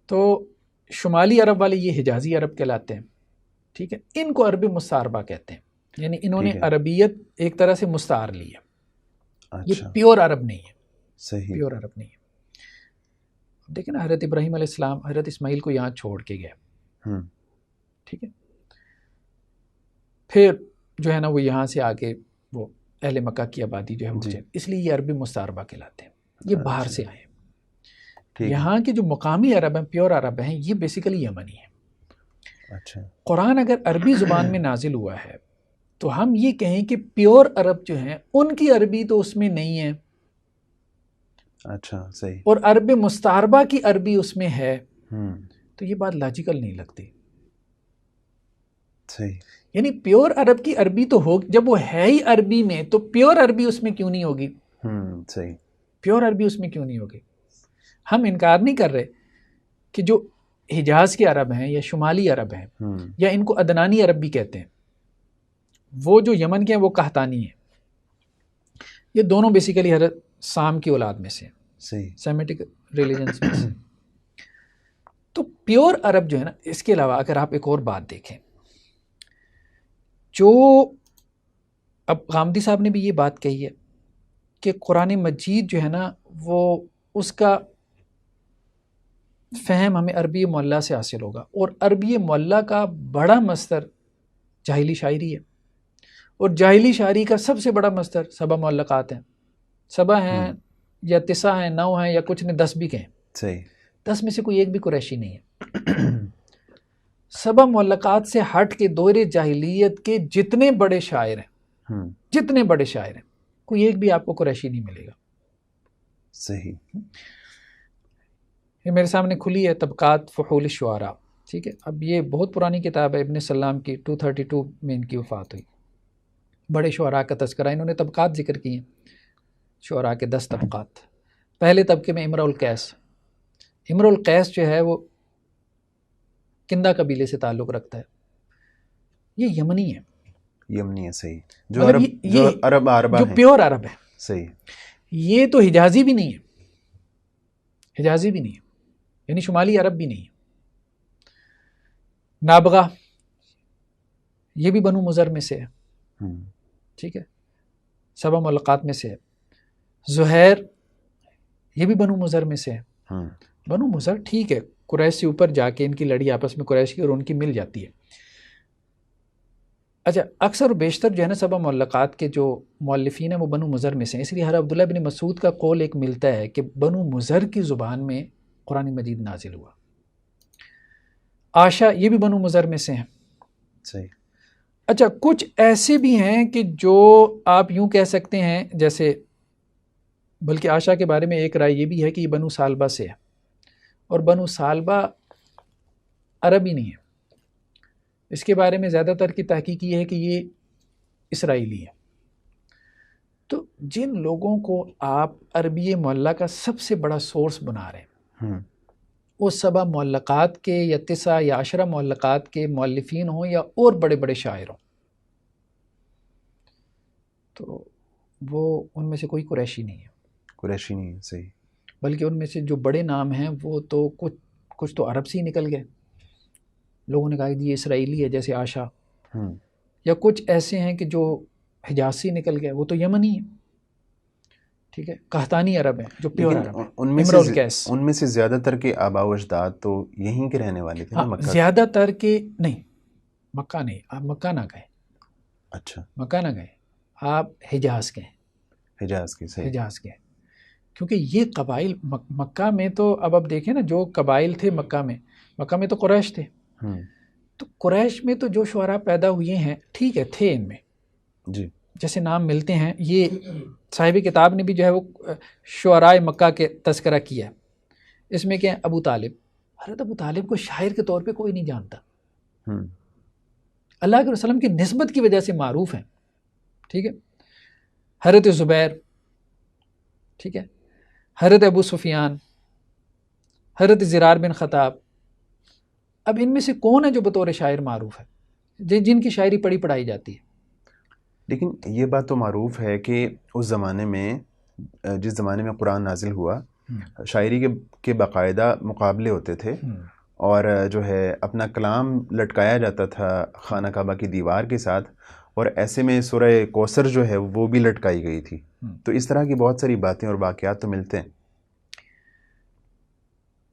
تو شمالی عرب والے یہ حجازی عرب کہلاتے ہیں. ٹھیک ہے. ان کو عربی مستعربہ کہتے ہیں، یعنی انہوں نے عربیت ایک طرح سے مستعار لی ہے. یہ پیور عرب نہیں ہے. صحیح. پیور عرب نہیں ہے. دیکھیں نا، حضرت ابراہیم علیہ السلام حضرت اسماعیل کو یہاں چھوڑ کے گئے. ٹھیک ہے. پھر جو ہے نا وہ یہاں سے آگے وہ اہل مکہ کی آبادی جو ہے وہ اس لیے یہ عربی مستعربہ کہلاتے ہیں. یہ باہر سے آئے ہیں. یہاں کے جو مقامی عرب ہیں، پیور عرب ہیں، یہ بیسیکلی یمنی ہیں. اچھا. قرآن اگر عربی زبان میں نازل ہوا ہے تو ہم یہ کہیں کہ پیور عرب جو ہیں ان کی عربی تو اس میں نہیں ہے. اچھا. صحیح. اور عرب مستعربہ کی عربی اس میں ہے. تو یہ بات لاجیکل نہیں لگتی. صحیح. یعنی پیور عرب کی عربی تو ہوگی، جب وہ ہے ہی عربی میں تو پیور عربی اس میں کیوں نہیں ہوگی؟ صحیح. پیور عربی اس میں کیوں نہیں ہوگی؟ ہم انکار نہیں کر رہے کہ جو حجاز کے عرب ہیں یا شمالی عرب ہیں، یا ان کو ادنانی عرب بھی کہتے ہیں، وہ جو یمن کے ہیں وہ قحطانی ہیں. یہ دونوں بیسیکلی حضرت سام کی اولاد میں سے، سیمیٹک ریلیجنز میں سے. تو پیور عرب جو ہے نا، اس کے علاوہ اگر آپ ایک اور بات دیکھیں، جو اب غامدی صاحب نے بھی یہ بات کہی ہے کہ قرآن مجید جو ہے نا وہ اس کا فہم ہمیں عربی معلیٰ سے حاصل ہوگا، اور عربی معلیٰ کا بڑا مصدر جاہلی شاعری ہے، اور جاہلی شاعری کا سب سے بڑا مصدر سبع معلقات ہیں. سبع ہیں یا 9 ہیں، 9 ہیں، یا کچھ نے 10 بھی کہیں. صحیح. 10 میں سے کوئی ایک بھی قریشی نہیں ہے. سبع معلقات سے ہٹ کے دور جاہلیت کے جتنے بڑے شاعر ہیں، جتنے بڑے شاعر ہیں، کوئی ایک بھی آپ کو قریشی نہیں ملے گا. صحیح. یہ میرے سامنے کھلی ہے طبقات فحول الشعراء. ٹھیک ہے. اب یہ بہت پرانی کتاب ہے، ابن سلام کی، 232 میں ان کی وفات ہوئی. بڑے شعراء کا تذکرہ، انہوں نے طبقات ذکر کی ہیں، شعراء کے 10 طبقات. پہلے طبقے میں امرؤ القیس. امرؤ القیس جو ہے وہ کندہ قبیلے سے تعلق رکھتا ہے. یہ یمنی ہے. یمنی ہے. صحیح. جو عرب جو پیور عرب ہے. صحیح. یہ تو حجازی بھی نہیں ہے، حجازی بھی نہیں ہے، یعنی شمالی عرب بھی نہیں ہے. نابغہ یہ بھی بنو مضر میں سے ہے. ٹھیک ہے. سبع معلقات میں سے ہے. زہیر یہ بھی بنو مضر میں سے ہے. بنو مضر ٹھیک ہے، قریش سے اوپر جا کے ان کی لڑی آپس میں قریش کی اور ان کی مل جاتی ہے. اچھا، اکثر و بیشتر جو ہے نا سبع معلقات کے جو مؤلفین ہیں وہ بنو مضر میں سے ہیں. اس لیے عبداللہ بن مسعود کا قول ایک ملتا ہے کہ بنو مضر کی زبان میں قرآن مجید نازل ہوا. عاشا یہ بھی بنو مضر میں سے ہیں. صحیح. اچھا، کچھ ایسے بھی ہیں کہ جو آپ یوں کہہ سکتے ہیں، جیسے بلکہ عاشا کے بارے میں ایک رائے یہ بھی ہے کہ یہ بنو سالبہ سے ہے، اور بنو سالبہ عربی نہیں ہے. اس کے بارے میں زیادہ تر کی تحقیق یہ ہے کہ یہ اسرائیلی ہے. تو جن لوگوں کو آپ عربی معلیٰ کا سب سے بڑا سورس بنا رہے ہیں، وہ سبع معلقات کے یا 9 یا 10 معلقات کے مؤلفین ہوں یا اور بڑے بڑے شاعر ہوں، تو وہ ان میں سے کوئی قریشی نہیں ہے. قریشی نہیں ہے. صحیح. بلکہ ان میں سے جو بڑے نام ہیں وہ تو کچھ تو عرب سے ہی نکل گئے. لوگوں نے کہا کہ یہ اسرائیلی ہے، جیسے عاشا. یا کچھ ایسے ہیں کہ جو حجاز سے نکل گئے، وہ تو یمنی ہے. ٹھیک ہے، قحطانی عرب ہیں جو پیور عرب ہیں، امر القیس، ان میں سے زیادہ تر کے آباء و اجداد تو یہیں کے رہنے والے تھے نا مکہ؟ زیادہ تر کے نہیں، مکہ نہیں، آپ مکہ نہ گئے. اچھا، مکہ نہ گئے، آپ حجاز کے ہیں. حجاز کے، صحیح. حجاز کے ہیں، کیونکہ یہ قبائل مکہ میں تو اب آپ دیکھیں نا جو قبائل تھے مکہ میں تو قریش تھے. تو قریش میں تو جو شعراء پیدا ہوئے ہیں ٹھیک ہے تھے ان میں جی، جیسے نام ملتے ہیں. یہ صاحب کتاب نے بھی جو ہے وہ شعراء مکہ کے تذکرہ کیا ہے. اس میں کیا ہے، ابو طالب، حضرت ابو طالب کو شاعر کے طور پہ کوئی نہیں جانتا، اللہ کے وسلم کی نسبت کی وجہ سے معروف ہیں. ٹھیک ہے، حضرت زبیر، ٹھیک ہے، حضرت ابو سفیان، حضرت زرار بن خطاب. اب ان میں سے کون ہے جو بطور شاعر معروف ہے، جن کی شاعری پڑھی پڑھائی جاتی ہے؟ لیکن یہ بات تو معروف ہے کہ اس زمانے میں، جس زمانے میں قرآن نازل ہوا، شاعری کے باقاعدہ مقابلے ہوتے تھے، اور جو ہے اپنا کلام لٹکایا جاتا تھا خانہ کعبہ کی دیوار کے ساتھ، اور ایسے میں سورہ کوثر جو ہے وہ بھی لٹکائی گئی تھی. تو اس طرح کی بہت ساری باتیں اور واقعات تو ملتے ہیں.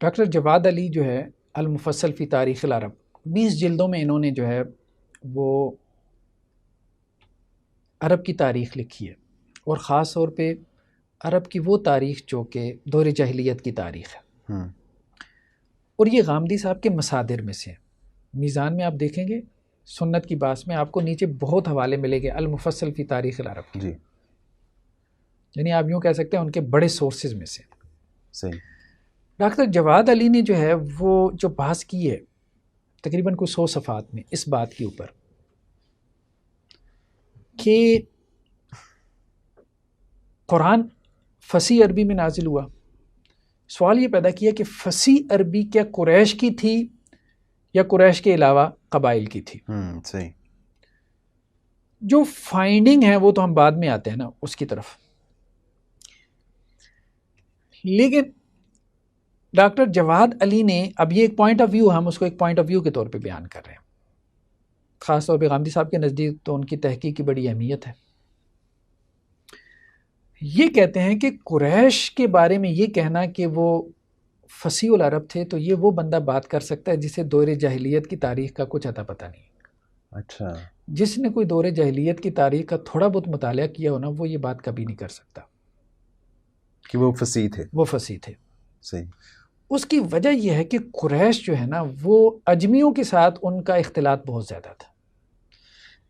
ڈاکٹر جواد علی جو ہے المفصل فی تاریخ العرب، 20 جلدوں میں انہوں نے جو ہے وہ عرب کی تاریخ لکھی ہے، اور خاص طور پہ عرب کی وہ تاریخ جو کہ دور جاہلیت کی تاریخ ہے. اور یہ غامدی صاحب کے مصادر میں سے ہے. میزان میں آپ دیکھیں گے سنت کی باس میں آپ کو نیچے بہت حوالے ملے گے المفصل فی تاریخ العرب جی، یعنی آپ یوں کہہ سکتے ہیں ان کے بڑے سورسز میں سے. صحیح. ڈاکٹر جواد علی نے جو ہے وہ جو بحث کی ہے تقریباً کوئی 100 صفحات میں اس بات کے اوپر کہ قرآن فصیح عربی میں نازل ہوا. سوال یہ پیدا کیا کہ فصیح عربی کیا قریش کی تھی یا قریش کے علاوہ قبائل کی تھی؟ صحیح. جو فائنڈنگ ہے وہ تو ہم بعد میں آتے ہیں نا اس کی طرف، لیکن ڈاکٹر جواد علی نے اب یہ ایک پوائنٹ آف ویو، ہم اس کو ایک پوائنٹ آف ویو کے طور پہ بیان کر رہے ہیں. خاص طور پہ غامدی صاحب کے نزدیک تو ان کی تحقیق کی بڑی اہمیت ہے. یہ کہتے ہیں کہ قریش کے بارے میں یہ کہنا کہ وہ فصیح العرب تھے تو یہ وہ بندہ بات کر سکتا ہے جسے دور جاہلیت کی تاریخ کا کچھ اتا پتہ نہیں. اچھا، جس نے کوئی دور جاہلیت کی تاریخ کا تھوڑا بہت مطالعہ کیا ہونا وہ یہ بات کبھی نہیں کر سکتا کہ وہ فصیح تھے. وہ فصیح تھے. صحیح. اس کی وجہ یہ ہے کہ قریش جو ہے نا وہ اجمیوں کے ساتھ ان کا اختلاط بہت زیادہ تھا.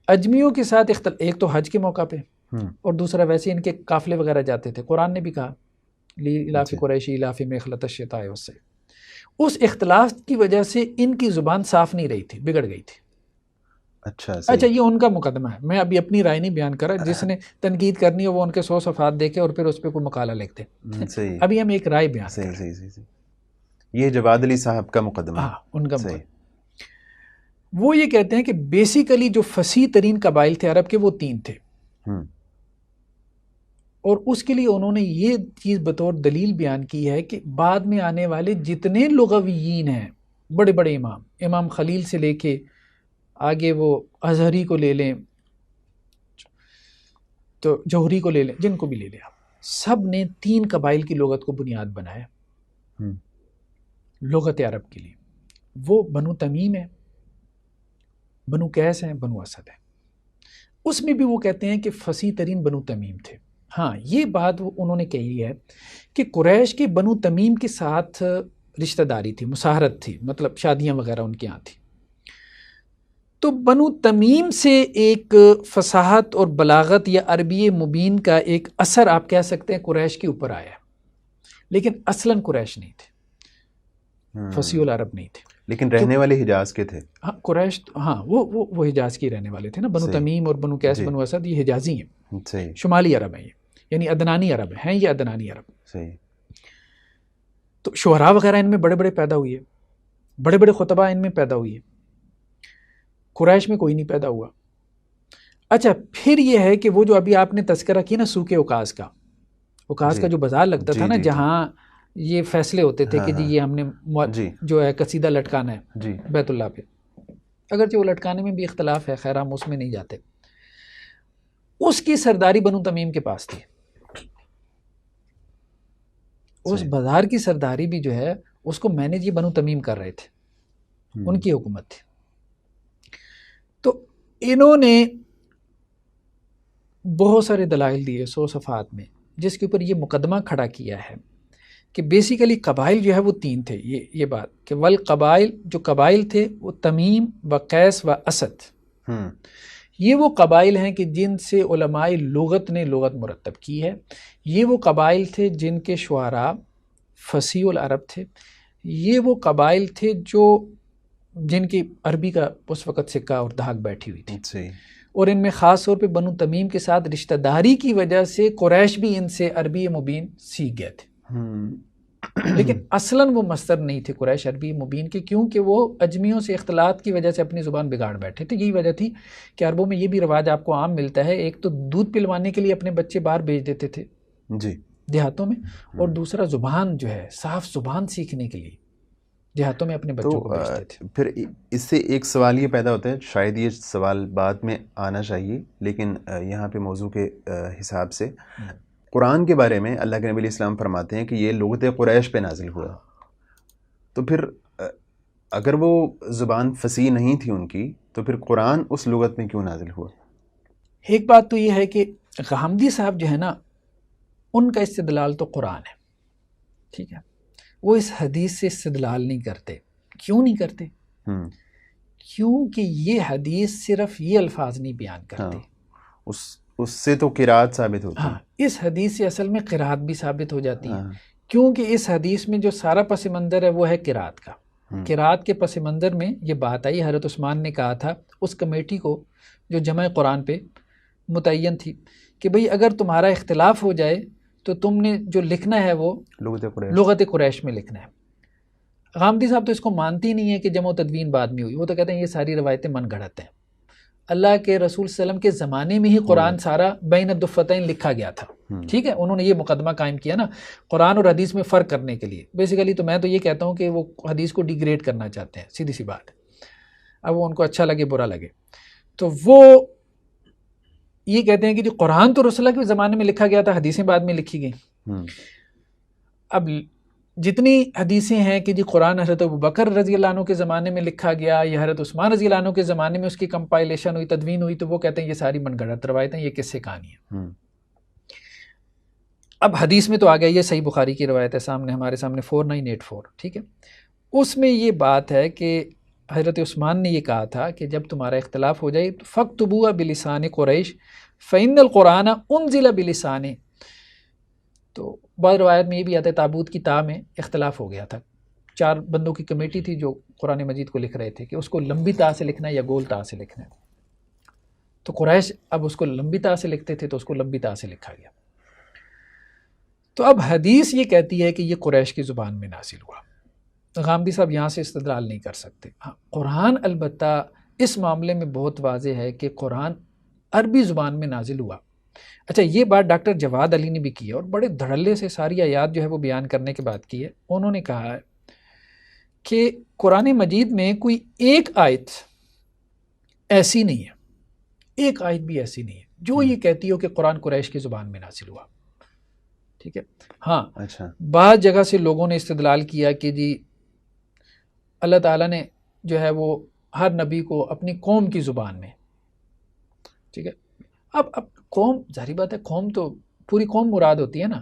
اجمیوں کے ساتھ ایک تو حج کے موقع پہ، اور دوسرا ویسے ان کے قافلے وغیرہ جاتے تھے. قرآن نے بھی کہا لیلاف قریشی ایلاف میں خلط الشتاء والصیف. اس اختلاف کی وجہ سے ان کی زبان صاف نہیں رہی تھی، بگڑ گئی تھی. اچھا، یہ ان کا مقدمہ ہے، میں ابھی اپنی رائے نہیں بیان کر رہا. جس نے تنقید کرنی ہے وہ ان کے 100 صفحات دیکھے اور پھر اس پہ کوئی مقالہ لکھتے. ابھی ہم ایک رائے بیان کر رہے ہیں. صحیح. یہ جواد علی صاحب کا مقدمہ، ہاں ان کا مقدمہ. وہ یہ کہتے ہیں کہ بیسیکلی جو فصیح ترین قبائل تھے عرب کے وہ 3 تھے، اور اس کے لیے انہوں نے یہ چیز بطور دلیل بیان کی ہے کہ بعد میں آنے والے جتنے لغویین ہیں، بڑے بڑے امام خلیل سے لے کے آگے وہ ازہری کو لے لیں تو جوہری کو لے لیں، جن کو بھی لے لیں آپ، سب نے 3 قبائل کی لغت کو بنیاد بنایا لغت عرب کے لیے. وہ بنو تمیم ہے، بنو قیس ہیں، بنو اسد ہے. اس میں بھی وہ کہتے ہیں کہ فصیح ترین بنو تمیم تھے. ہاں یہ بات انہوں نے کہی ہے کہ قریش کے بنو تمیم کے ساتھ رشتہ داری تھی، مساہرت تھی، مطلب شادیاں وغیرہ ان کے یہاں تھی. تو بنو تمیم سے ایک فصاحت اور بلاغت یا عربی مبین کا ایک اثر آپ کہہ سکتے ہیں قریش کے اوپر آیا ہے، لیکن اصلاً قریش نہیں تھے، فصیح العرب نہیں تھے، لیکن رہنے والے حجاز کے تھے. ہاں قریش، ہاں وہ حجاز کے رہنے والے تھے نا. بنو تمیم اور بنو قیس بنو اسد یہ حجازی ہیں، شمالی عرب ہیں، یہ یعنی ادنانی عرب ہیں، یہ ادنانی عرب. صحیح. تو شعراء وغیرہ ان میں بڑے بڑے پیدا ہوئے، بڑے بڑے خطبہ ان میں پیدا ہوئے. قریش میں کوئی نہیں پیدا ہوا. اچھا پھر یہ ہے کہ وہ جو ابھی آپ نے تذکرہ کی نا سوق اوکاز کا جو بازار لگتا تھا نا، جہاں یہ فیصلے ہوتے تھے کہ جی یہ ہم نے جو ہے قصیدہ لٹکانا ہے بیت اللہ پہ، اگرچہ وہ لٹکانے میں بھی اختلاف ہے، خیر ہم اس میں نہیں جاتے. اس کی سرداری بنو تمیم کے پاس تھی. اس بازار کی سرداری بھی جو ہے اس کو مینیج یہ بنو تمیم کر رہے تھے، ان کی حکومت تھی. تو انہوں نے بہت سارے دلائل دیے 100 صفحات میں، جس کے اوپر یہ مقدمہ کھڑا کیا ہے کہ بیسیکلی قبائل جو ہے وہ 3 تھے. یہ بات کہ والقبائل، جو قبائل تھے وہ تمیم و قیس و اسد، یہ وہ قبائل ہیں کہ جن سے علماء لغت نے لغت مرتب کی ہے. یہ وہ قبائل تھے جن کے شعراء فصیح العرب تھے. یہ وہ قبائل تھے جن کی عربی کا اس وقت سکہ اور دھاگ بیٹھی ہوئی تھی، اور ان میں خاص طور پہ بنو تمیم کے ساتھ رشتہ داری کی وجہ سے قریش بھی ان سے عربی مبین سیکھ گئے تھے. لیکن اصلاً وہ مصدر نہیں تھے قریش عربی مبین کے، کیونکہ وہ اجمیوں سے اختلاط کی وجہ سے اپنی زبان بگاڑ بیٹھے تھے. یہی وجہ تھی کہ عربوں میں یہ بھی رواج آپ کو عام ملتا ہے، ایک تو دودھ پلوانے کے لیے اپنے بچے باہر بھیج دیتے تھے جی دیہاتوں میں، اور دوسرا زبان جو ہے صاف زبان سیکھنے کے لیے دیہاتوں میں اپنے بچوں کو بھیجتے تھے. پھر اس سے ایک سوال یہ پیدا ہوتا ہے، شاید یہ سوال بعد میں آنا چاہیے لیکن یہاں پہ موضوع کے حساب سے قرآن کے بارے میں اللہ کے نبی علیہ السلام فرماتے ہیں کہ یہ لغت قریش پہ نازل ہوا. تو پھر اگر وہ زبان فصیح نہیں تھی ان کی، تو پھر قرآن اس لغت میں کیوں نازل ہوا؟ ایک بات تو یہ ہے کہ غامدی صاحب جو ہے نا، ان کا استدلال تو قرآن ہے، ٹھیک ہے، وہ اس حدیث سے استدلال نہیں کرتے. کیوں نہیں کرتے؟ کیونکہ یہ حدیث صرف یہ الفاظ نہیں بیان کرتے. اس سے تو قرات ثابت ہوتی ہے. اس حدیث سے اصل میں قرات بھی ثابت ہو جاتی ہے، کیونکہ اس حدیث میں جو سارا پس منظر ہے وہ ہے قرات کا. قرات کے پس منظر میں یہ بات آئی، حضرت عثمان نے کہا تھا اس کمیٹی کو جو جمع قرآن پہ متعین تھی کہ بھئی اگر تمہارا اختلاف ہو جائے تو تم نے جو لکھنا ہے وہ لغت قریش میں لکھنا ہے. غامدی صاحب تو اس کو مانتی نہیں ہے کہ جمع و تدوین بعد میں ہوئی، وہ تو کہتے ہیں یہ ساری روایتیں من گھڑت ہیں. اللہ کے رسول صلی اللہ علیہ وسلم کے زمانے میں ہی قرآن سارا بین الدفتین لکھا گیا تھا، ٹھیک ہے. انہوں نے یہ مقدمہ قائم کیا نا قرآن اور حدیث میں فرق کرنے کے لیے. بیسیکلی تو میں تو یہ کہتا ہوں کہ وہ حدیث کو ڈیگریڈ کرنا چاہتے ہیں، سیدھی سی بات. اب وہ ان کو اچھا لگے برا لگے، تو وہ یہ کہتے ہیں کہ جو قرآن تو رسول اللہ کے زمانے میں لکھا گیا تھا، حدیثیں بعد میں لکھی گئیں. اب جتنی حدیثیں ہیں کہ جی قرآن حضرت ابوبکر رضی اللہ عنہ کے زمانے میں لکھا گیا یا حضرت عثمان رضی اللہ عنہ کے زمانے میں اس کی کمپائلیشن ہوئی، تدوین ہوئی، تو وہ کہتے ہیں یہ ساری من گھڑت روایتیں، یہ کس سے کہانی ہے. اب حدیث میں تو آ گیا، یہ صحیح بخاری کی روایت ہے سامنے ہمارے سامنے 4984، ٹھیک ہے. اس میں یہ بات ہے کہ حضرت عثمان نے یہ کہا تھا کہ جب تمہارا اختلاف ہو جائے تو فَاكْتُبُوهَ بِلِسَانِ قُرَيْشٍ فَإِنَّ الْقُرْآنَ أُنزِلَ بِلِسَانِ. تو بعض روایت میں یہ بھی آتا ہے تابوت کی تا میں اختلاف ہو گیا تھا، 4 بندوں کی کمیٹی تھی جو قرآن مجید کو لکھ رہے تھے کہ اس کو لمبی تا سے لکھنا ہے یا گول تا سے لکھنا ہے. تو قریش اب اس کو لمبی تا سے لکھتے تھے تو اس کو لمبی تا سے لکھا گیا. تو اب حدیث یہ کہتی ہے کہ یہ قریش کی زبان میں نازل ہوا. غامدی صاحب یہاں سے استدلال نہیں کر سکتے. ہاں قرآن البتہ اس معاملے میں بہت واضح ہے کہ قرآن عربی زبان میں نازل ہوا. اچھا یہ بات ڈاکٹر جواد علی نے بھی کی ہے اور بڑے دھڑلے سے ساری آیات جو ہے وہ بیان کرنے کے بعد کی ہے. انہوں نے کہا ہے کہ قرآن مجید میں کوئی ایک آیت ایسی نہیں ہے، ایک آیت بھی ایسی نہیں ہے جو یہ کہتی ہو کہ قرآن قریش کی زبان میں نازل ہوا. ٹھیک ہے. ہاں اچھا بعض جگہ سے لوگوں نے استدلال کیا کہ جی اللہ تعالیٰ نے جو ہے وہ ہر نبی کو اپنی قوم کی زبان میں، ٹھیک ہے. اب قوم ظاہری بات ہے، قوم تو پوری قوم مراد ہوتی ہے نا.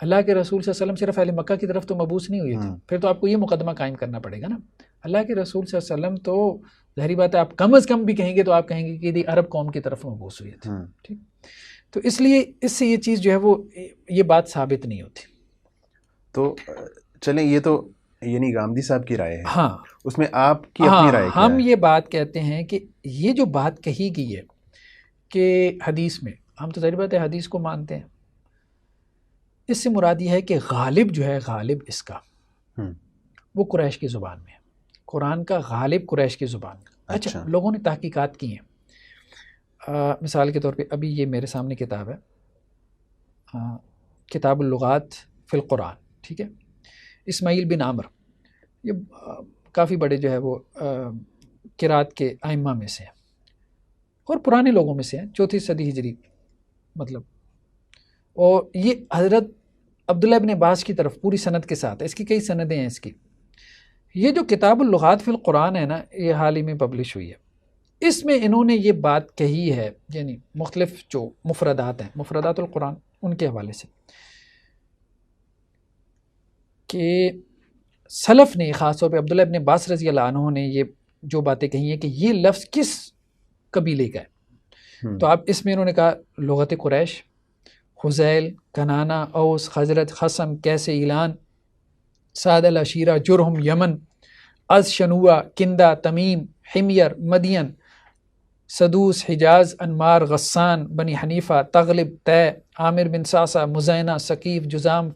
اللہ کے رسول صلی اللہ علیہ وسلم صرف اہل مکہ کی طرف تو مبعوث نہیں ہوئی تھی، پھر تو آپ کو یہ مقدمہ قائم کرنا پڑے گا نا. اللہ کے رسول صلی اللہ علیہ وسلم تو ظاہری بات ہے آپ کم از کم بھی کہیں گے تو آپ کہیں گے کہ عرب قوم کی طرف مبعوث ہوئی تھی. ٹھیک. تو اس لیے اس سے یہ چیز جو ہے وہ یہ بات ثابت نہیں ہوتی. تو چلیں یہ تو یعنی غامدی صاحب کی رائے ہے، ہاں اس میں آپ کی اپنی رائے کیا ہے؟ ہم یہ بات کہتے ہیں کہ یہ جو بات کہی گئی ہے کہ حدیث میں، ہم تو ظاہر بات ہے حدیث کو مانتے ہیں، اس سے مراد یہ ہے کہ غالب جو ہے، غالب اس کا وہ قریش کی زبان میں ہے. قرآن کا غالب قریش کی زبان میں. اچھا لوگوں نے تحقیقات کی ہیں. مثال کے طور پہ ابھی یہ میرے سامنے کتاب ہے، کتاب اللغات فی القرآن، ٹھیک ہے. اسماعیل بن عامر یہ کافی بڑے جو ہے وہ قرات کے ائمہ میں سے ہیں اور پرانے لوگوں میں سے ہیں، 4 صدی ہجری مطلب. اور یہ حضرت عبداللہ ابن عباس کی طرف پوری سند کے ساتھ ہے، اس کی کئی سندیں ہیں اس کی. یہ جو کتاب اللغات فی القرآن ہے نا، یہ حال ہی میں پبلش ہوئی ہے. اس میں انہوں نے یہ بات کہی ہے، یعنی مختلف جو مفردات ہیں، مفردات القرآن، ان کے حوالے سے، کہ سلف نے خاص طور پہ عبداللہ ابن عباس رضی اللہ عنہ نے یہ جو باتیں کہی ہیں کہ یہ لفظ کس قبیلے کا ہے. تو آپ اس میں انہوں نے کہا لغت قریش، حذیل، کنانہ، اوس، خزرج، خصم، کیس، ایلان، سعد العشیرہ، جرہم، یمن، از، شنوہ، کندہ، تمیم، حمیر، مدین، سدوس، حجاز، انمار، غسان، بنی حنیفہ، تغلب، تے، عامر بن ساسا، مزینہ، ثقیف، جزام،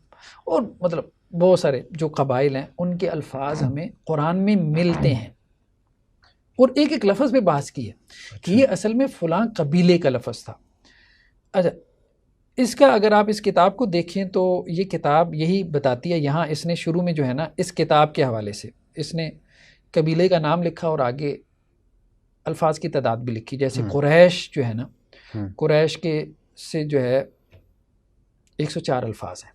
اور مطلب بہت سارے جو قبائل ہیں ان کے الفاظ ہمیں قرآن میں ملتے ہیں. اور ایک ایک لفظ پہ بحث کی ہے کہ یہ اصل میں فلاں قبیلے کا لفظ تھا. اچھا، اس کا اگر آپ اس کتاب کو دیکھیں تو یہ کتاب یہی بتاتی ہے. یہاں اس نے شروع میں جو ہے نا اس کتاب کے حوالے سے اس نے قبیلے کا نام لکھا اور آگے الفاظ کی تعداد بھی لکھی. جیسے قریش جو ہے نا، قریش کے سے جو ہے 104 الفاظ ہیں،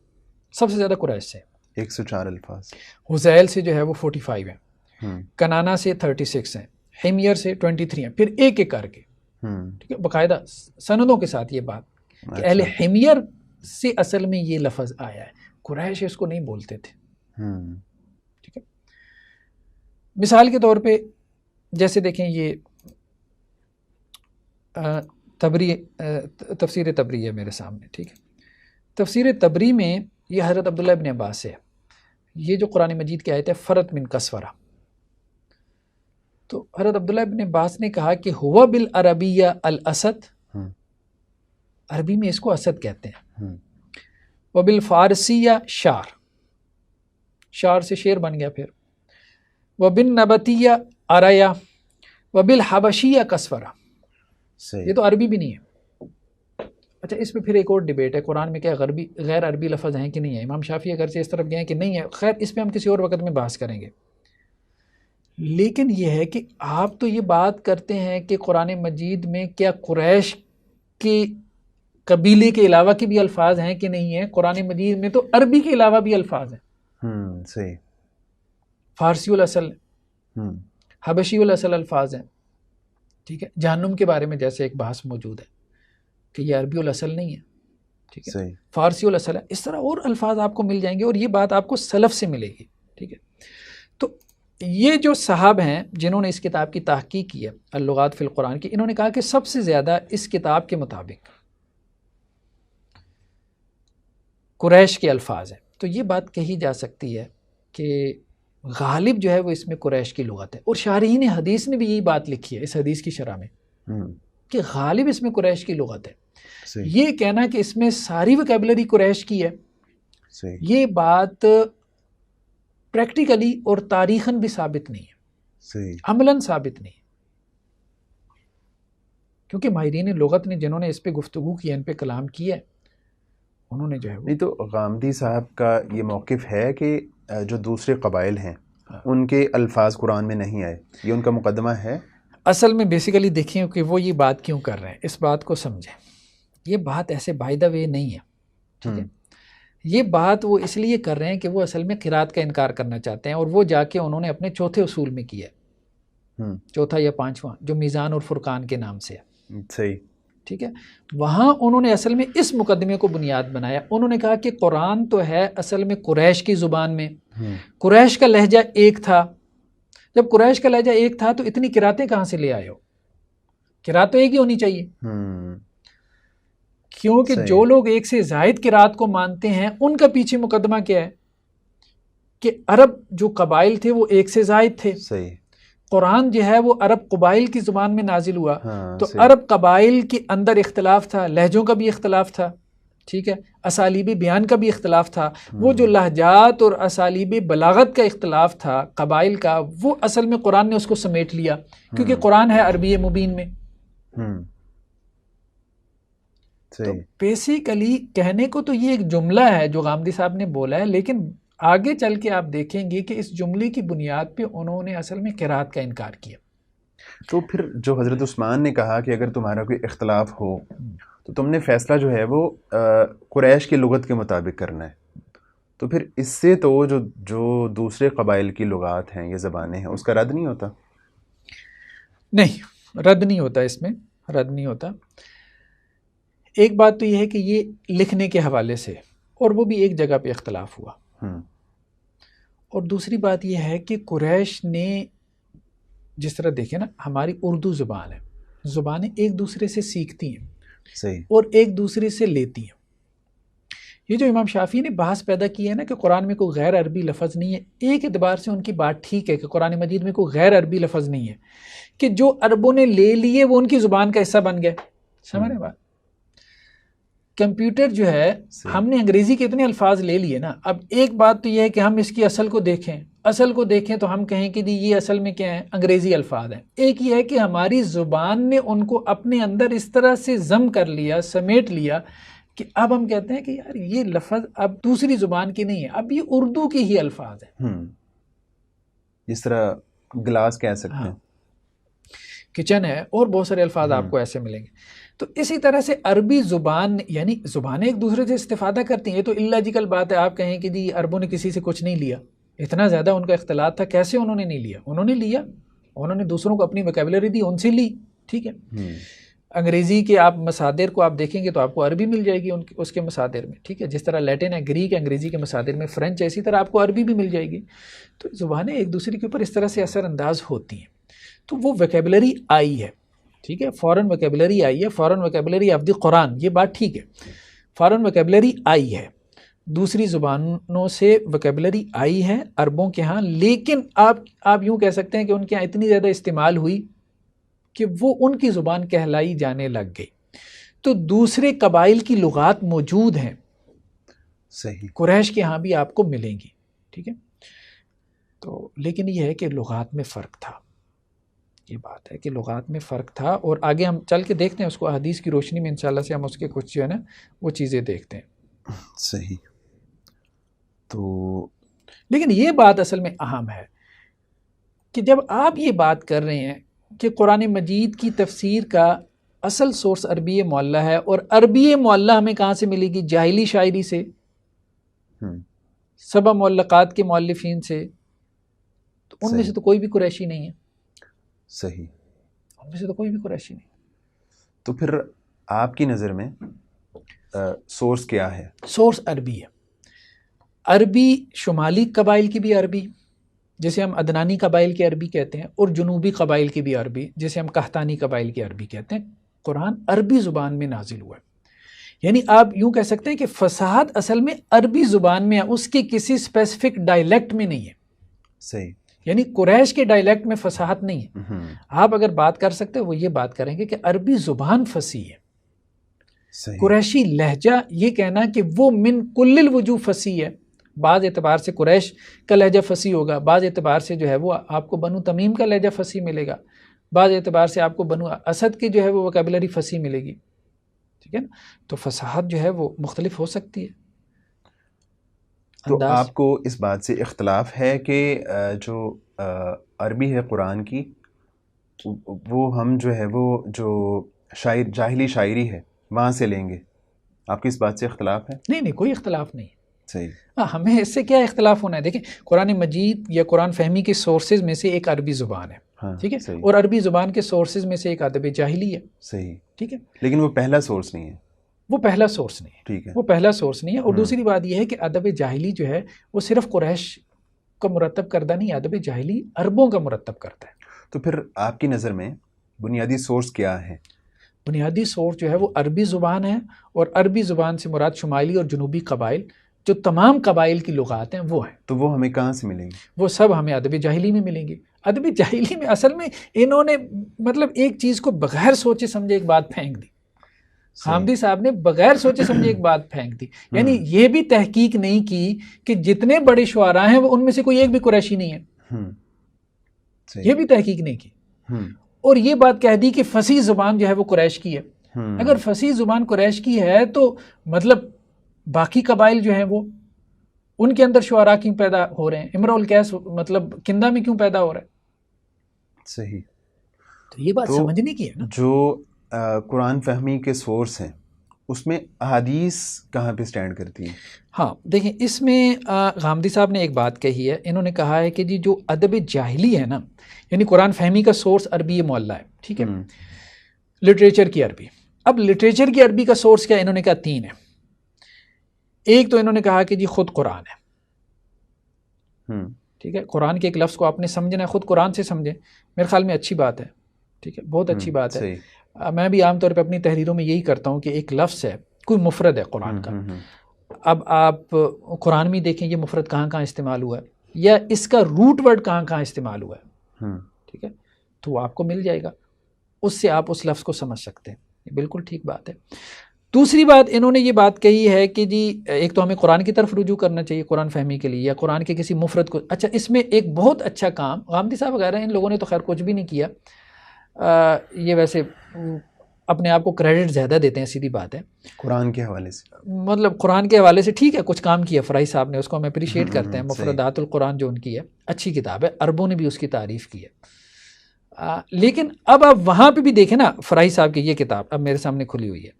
سب سے زیادہ قریش سے 104 الفاظ. حذیل سے جو ہے وہ 45 ہیں، کنانہ سے 36 ہیں، حمیر سے 23 ہیں، پھر ایک ایک کر کے، ٹھیک ہے، باقاعدہ سندوں کے ساتھ یہ بات کہ اہل حمیر سے اصل میں یہ لفظ آیا ہے، قریش اس کو نہیں بولتے تھے. ٹھیک ہے، مثال کے طور پہ جیسے دیکھیں یہ تبری، تفسیر تبری ہے میرے سامنے. ٹھیک ہے، تفسیر تبری میں یہ حضرت عبداللہ ابن عباس سے ہے. یہ جو قرآن مجید کی آیت ہے فرت من کسورہ، تو حضرت عبداللہ ابن عباس نے کہا کہ ہوا بالعربیہ الاسد، عربی میں اس کو اسد کہتے ہیں، وبالفارسیہ شار، شار سے شیر بن گیا، پھر وبالنبتیہ اریا، وبالحبشیہ کسورہ. یہ تو عربی بھی نہیں ہے. اچھا، اس پہ پھر ایک اور ڈیبیٹ ہے، قرآن میں کیا غیر عربی لفظ ہیں کہ نہیں ہے. امام شافعی اگر سے اس طرف گئے ہیں کہ نہیں ہے، خیر اس پہ ہم کسی اور وقت میں بحث کریں گے. لیکن یہ ہے کہ آپ تو یہ بات کرتے ہیں کہ قرآن مجید میں کیا قریش کے قبیلے کے علاوہ کے بھی الفاظ ہیں کہ نہیں ہیں. قرآن مجید میں تو عربی کے علاوہ بھی الفاظ ہیں، صحیح، فارسی الاصل، حبشی الاصل الفاظ ہیں. ٹھیک ہے، جہنم کے بارے میں جیسے ایک بحث موجود ہے کہ یہ عربی الاصل نہیں ہے، ٹھیک ہے، فارسی الاصل ہے. اس طرح اور الفاظ آپ کو مل جائیں گے اور یہ بات آپ کو سلف سے ملے گی. ٹھیک ہے، تو یہ جو صاحب ہیں جنہوں نے اس کتاب کی تحقیق کی ہے اللغات فی القرآن کی، انہوں نے کہا کہ سب سے زیادہ اس کتاب کے مطابق قریش کے الفاظ ہیں. تو یہ بات کہی جا سکتی ہے کہ غالب جو ہے وہ اس میں قریش کی لغت ہے. اور شارحین حدیث نے بھی یہی بات لکھی ہے اس حدیث کی شرح میں کہ غالب اس میں قریش کی لغت ہے. یہ کہنا کہ اس میں ساری وکیبلری قریش کی ہے، یہ بات پریکٹیکلی اور تاریخاً بھی ثابت نہیں ہے، عملاً ثابت نہیں ہے. کیونکہ ماہرین لغت نے جنہوں نے اس پہ گفتگو کی ہے، ان پہ کلام کیا ہے، انہوں نے جو ہے نہیں. تو غامدی صاحب کا یہ موقف ہے کہ جو دوسرے قبائل ہیں ان کے الفاظ قرآن میں نہیں آئے، یہ ان کا مقدمہ ہے. اصل میں بیسیکلی دیکھیں کہ وہ یہ بات کیوں کر رہے ہیں، اس بات کو سمجھیں. یہ بات ایسے بائی دا وے نہیں ہے، ٹھیک ہے. یہ بات وہ اس لیے کر رہے ہیں کہ وہ اصل میں قرات کا انکار کرنا چاہتے ہیں، اور وہ جا کے انہوں نے اپنے چوتھے اصول میں کیا ہے، چوتھا یا پانچواں، جو میزان اور فرقان کے نام سے ہے. صحیح، ٹھیک ہے. وہاں انہوں نے اصل میں اس مقدمے کو بنیاد بنایا. انہوں نے کہا کہ قرآن تو ہے اصل میں قریش کی زبان میں، قریش کا لہجہ ایک تھا. جب قریش کا لہجہ ایک تھا تو اتنی قراتیں کہاں سے لے آئے ہو؟ قرات تو ایک ہی ہونی چاہیے، کیونکہ جو لوگ ایک سے زائد قرات کو مانتے ہیں ان کا پیچھے مقدمہ کیا ہے کہ عرب جو قبائل تھے وہ ایک سے زائد تھے. صحیح. قرآن جو ہے وہ عرب قبائل کی زبان میں نازل ہوا، تو عرب قبائل کے اندر اختلاف تھا، لہجوں کا بھی اختلاف تھا، ٹھیک ہے، اسالیب بیان کا بھی اختلاف تھا. وہ جو لہجات اور اسالیب بلاغت کا اختلاف تھا قبائل کا، وہ اصل میں قرآن نے اس کو سمیٹ لیا، کیونکہ قرآن ہے عربی مبین میں. تو بیسیکلی کہنے کو تو یہ ایک جملہ ہے جو غامدی صاحب نے بولا ہے، لیکن آگے چل کے آپ دیکھیں گے کہ اس جملے کی بنیاد پہ انہوں نے اصل میں قرات کا انکار کیا. تو پھر جو حضرت عثمان نے کہا کہ اگر تمہارا کوئی اختلاف ہو تو تم نے فیصلہ جو ہے وہ قریش کی لغت کے مطابق کرنا ہے، تو پھر اس سے تو جو دوسرے قبائل کی لغات ہیں یا زبانیں ہیں اس کا رد نہیں ہوتا؟ نہیں، رد نہیں ہوتا، اس میں رد نہیں ہوتا۔ ایک بات تو یہ ہے کہ یہ لکھنے کے حوالے سے، اور وہ بھی ایک جگہ پہ اختلاف ہوا، اور دوسری بات یہ ہے کہ قریش نے جس طرح دیکھیں نا، ہماری اردو زبان ہے، زبانیں ایک دوسرے سے سیکھتی ہیں صحیح، اور ایک دوسرے سے لیتی ہیں۔ یہ جو امام شافعی نے بحث پیدا کی ہے نا کہ قرآن میں کوئی غیر عربی لفظ نہیں ہے، ایک اعتبار سے ان کی بات ٹھیک ہے کہ قرآن مجید میں کوئی غیر عربی لفظ نہیں ہے، کہ جو عربوں نے لے لیے وہ ان کی زبان کا حصہ بن گئے۔ سمجھ رہے بات؟ کمپیوٹر جو ہے، ہم نے انگریزی کے اتنے الفاظ لے لیے نا، اب ایک بات تو یہ ہے کہ ہم اس کی اصل کو دیکھیں تو ہم کہیں کہ یہ اصل میں کیا ہے، انگریزی الفاظ ہیں۔ ایک یہ ہے کہ ہماری زبان نے ان کو اپنے اندر اس طرح سے ضم کر لیا، سمیٹ لیا، کہ اب ہم کہتے ہیں کہ یار یہ لفظ اب دوسری زبان کی نہیں ہے، اب یہ اردو کی ہی الفاظ ہیں۔ جس طرح گلاس کہہ سکتے ہیں، کچن ہے، اور بہت سارے الفاظ آپ کو ایسے ملیں گے۔ تو اسی طرح سے عربی زبان، یعنی زبانیں ایک دوسرے سے استفادہ کرتی ہیں، تو اللاجیکل بات ہے آپ کہیں کہ جی عربوں نے کسی سے کچھ نہیں لیا، اتنا زیادہ ان کا اختلاط تھا، کیسے انہوں نے نہیں لیا؟ انہوں نے لیا، انہوں نے دوسروں کو اپنی ویکیبلری دی، ان سے لی، ٹھیک ہے۔ انگریزی کے آپ مصادر کو آپ دیکھیں گے تو آپ کو عربی مل جائے گی اس کے مصادر میں، ٹھیک ہے۔ جس طرح لیٹن ہے، گریک ہے انگریزی کے مصادر میں، فرینچ ہے، اسی طرح آپ کو عربی بھی مل جائے گی۔ تو زبانیں ایک دوسرے کے اوپر اس طرح سے اثر انداز ہوتی ہیں، تو وہ ویکیبلری آئی ہے، ٹھیک ہے، فورن ویکیبلری آئی ہے، فورن ویکیبلری آف دی قرآن، یہ بات ٹھیک ہے، فورن ویکیبلری آئی ہے، دوسری زبانوں سے ویکیبلری آئی ہے عربوں کے ہاں، لیکن آپ یوں کہہ سکتے ہیں کہ ان کے ہاں اتنی زیادہ استعمال ہوئی کہ وہ ان کی زبان کہلائی جانے لگ گئی۔ تو دوسرے قبائل کی لغات موجود ہیں، صحیح، قریش کے ہاں بھی آپ کو ملیں گی، ٹھیک ہے۔ تو لیکن یہ ہے کہ لغات میں فرق تھا، یہ بات ہے کہ لغات میں فرق تھا، اور آگے ہم چل کے دیکھتے ہیں اس کو، حدیث کی روشنی میں انشاءاللہ سے ہم اس کے کچھ جو ہے نا وہ چیزیں دیکھتے ہیں۔ صحیح۔ تو لیکن یہ بات اصل میں اہم ہے کہ جب آپ یہ بات کر رہے ہیں کہ قرآن مجید کی تفسیر کا اصل سورس عربی معلّہ ہے، اور عربی معلّہ ہمیں کہاں سے ملے گی؟ جاہلی شاعری سے، سبع معلقات کے مؤلفین سے، تو ان میں سے تو کوئی بھی قریشی نہیں ہے۔ صحیح، ان میں سے تو کوئی بھی قریشی نہیں۔ تو پھر آپ کی نظر میں سورس کیا ہے؟ سورس عربی ہے، عربی شمالی قبائل کی بھی عربی جسے ہم عدنانی قبائل کی عربی کہتے ہیں، اور جنوبی قبائل کی بھی عربی جسے ہم قحطانی قبائل کی عربی کہتے ہیں۔ قرآن عربی زبان میں نازل ہوا ہے، یعنی آپ یوں کہہ سکتے ہیں کہ فصاحت اصل میں عربی زبان میں ہے، اس کے کسی اسپیسیفک ڈائلیکٹ میں نہیں ہے۔ صحیح، یعنی قریش کے ڈائلیکٹ میں فصاحت نہیں ہے۔ آپ اگر بات کر سکتے وہ یہ بات کریں گے کہ عربی زبان فصیح ہے۔ قریشی لہجہ، یہ کہنا کہ وہ من کل الوجوہ فصیح ہے، بعض اعتبار سے قریش کا لہجہ فصیح ہوگا، بعض اعتبار سے جو ہے وہ آپ کو بنو تمیم کا لہجہ فصیح ملے گا، بعض اعتبار سے آپ کو بنو اسد کی جو ہے وہ وکیبلری فصیح ملے گی، ٹھیک ہے نا۔ تو فصاحت جو ہے وہ مختلف ہو سکتی ہے۔ تو آپ کو اس بات سے اختلاف ہے کہ جو عربی ہے قرآن کی، وہ ہم جو ہے وہ جو جاہلی شاعری ہے وہاں سے لیں گے؟ آپ کی اس بات سے اختلاف ہے؟ نہیں، کوئی اختلاف نہیں۔ صحیح، ہمیں اس سے کیا اختلاف ہونا ہے؟ دیکھیں، قرآن مجید یا قرآن فہمی کے سورسز میں سے ایک عربی زبان ہے، ٹھیک ہے، اور عربی زبان کے سورسز میں سے ایک ادب جاہلی ہے، صحیح، ٹھیک ہے، لیکن وہ پہلا سورس نہیں ہے، وہ پہلا سورس نہیں ہے، ٹھیک ہے، وہ پہلا سورس نہیں ہے۔ اور دوسری بات یہ ہے کہ ادب جاہلی جو ہے وہ صرف قریش کا مرتب کردہ نہیں، ادب جاہلی عربوں کا مرتب کرتا ہے۔ تو پھر آپ کی نظر میں بنیادی سورس کیا ہے؟ بنیادی سورس جو ہے وہ عربی زبان ہے، اور عربی زبان سے مراد شمالی اور جنوبی قبائل، جو تمام قبائل کی لغات ہیں وہ ہیں۔ تو وہ ہمیں کہاں سے ملیں گے؟ وہ سب ہمیں ادب جاہلی میں ملیں گے۔ ادب جاہلی میں اصل میں انہوں نے مطلب ایک چیز کو بغیر سوچے سمجھے ایک بات پھینک دی، حامدی صاحب نے بغیر سوچے سمجھے ایک بات پھینک دی، یعنی یہ بھی تحقیق نہیں کی کہ جتنے بڑے شعراء ہیں وہ ان میں سے کوئی ایک بھی قریشی نہیں ہے، یہ بھی تحقیق نہیں کی، اور یہ بات کہہ دی کہ فصیح زبان جو ہے وہ قریش کی ہے۔ اگر فصیح زبان قریش کی ہے تو مطلب باقی قبائل جو ہیں وہ ان کے اندر شعراء کیوں پیدا ہو رہے ہیں؟ امرؤ القیس مطلب کندہ میں کیوں پیدا ہو رہا ہے؟ صحیح، تو یہ بات سمجھنے کی ہے نا۔ جو قرآن فہمی کے سورس ہیں اس میں احادیث کہاں پہ سٹینڈ کرتی ہیں؟ ہاں دیکھیں، اس میں غامدی صاحب نے ایک بات کہی ہے. انہوں نے کہا ہے کہ جی جو ادب جاہلی ہے نا، یعنی قرآن فہمی کا سورس عربی معلّہ ہے، ٹھیک ہے، لٹریچر کی عربی. اب لٹریچر کی عربی کا سورس کیا؟ انہوں نے کہا 3 ہے. ایک تو انہوں نے کہا کہ جی خود قرآن ہے، ٹھیک ہے، قرآن کے ایک لفظ کو آپ نے سمجھنا ہے خود قرآن سے سمجھیں. میرے خیال میں اچھی بات ہے، ٹھیک ہے، بہت اچھی بات ہے. میں بھی عام طور پہ اپنی تحریروں میں یہی کرتا ہوں کہ ایک لفظ ہے، کوئی مفرد ہے قرآن کا، اب آپ قرآن میں دیکھیں یہ مفرد کہاں کہاں استعمال ہوا ہے یا اس کا روٹ ورڈ کہاں کہاں استعمال ہوا ہے، ٹھیک ہے، تو وہ آپ کو مل جائے گا، اس سے آپ اس لفظ کو سمجھ سکتے ہیں. یہ بالکل ٹھیک بات ہے. دوسری بات انہوں نے یہ بات کہی ہے کہ جی ایک تو ہمیں قرآن کی طرف رجوع کرنا چاہیے قرآن فہمی کے لیے، یا قرآن کے کسی مفرد کو. اچھا، اس میں ایک بہت اچھا کام غامدی صاحب وغیرہ ان لوگوں نے تو خیر کچھ بھی نہیں کیا، یہ ویسے اپنے آپ کو کریڈٹ زیادہ دیتے ہیں، سیدھی بات ہے، قرآن کے حوالے سے، مطلب قرآن کے حوالے سے ٹھیک ہے کچھ کام کیا فرائی صاحب نے، اس کو ہم اپریشیٹ کرتے ہیں. مفردات القرآن جو ان کی ہے اچھی کتاب ہے، عربوں نے بھی اس کی تعریف کی ہے. لیکن اب آپ وہاں پہ بھی دیکھیں نا، فرائی صاحب کی یہ کتاب اب میرے سامنے کھلی ہوئی ہے.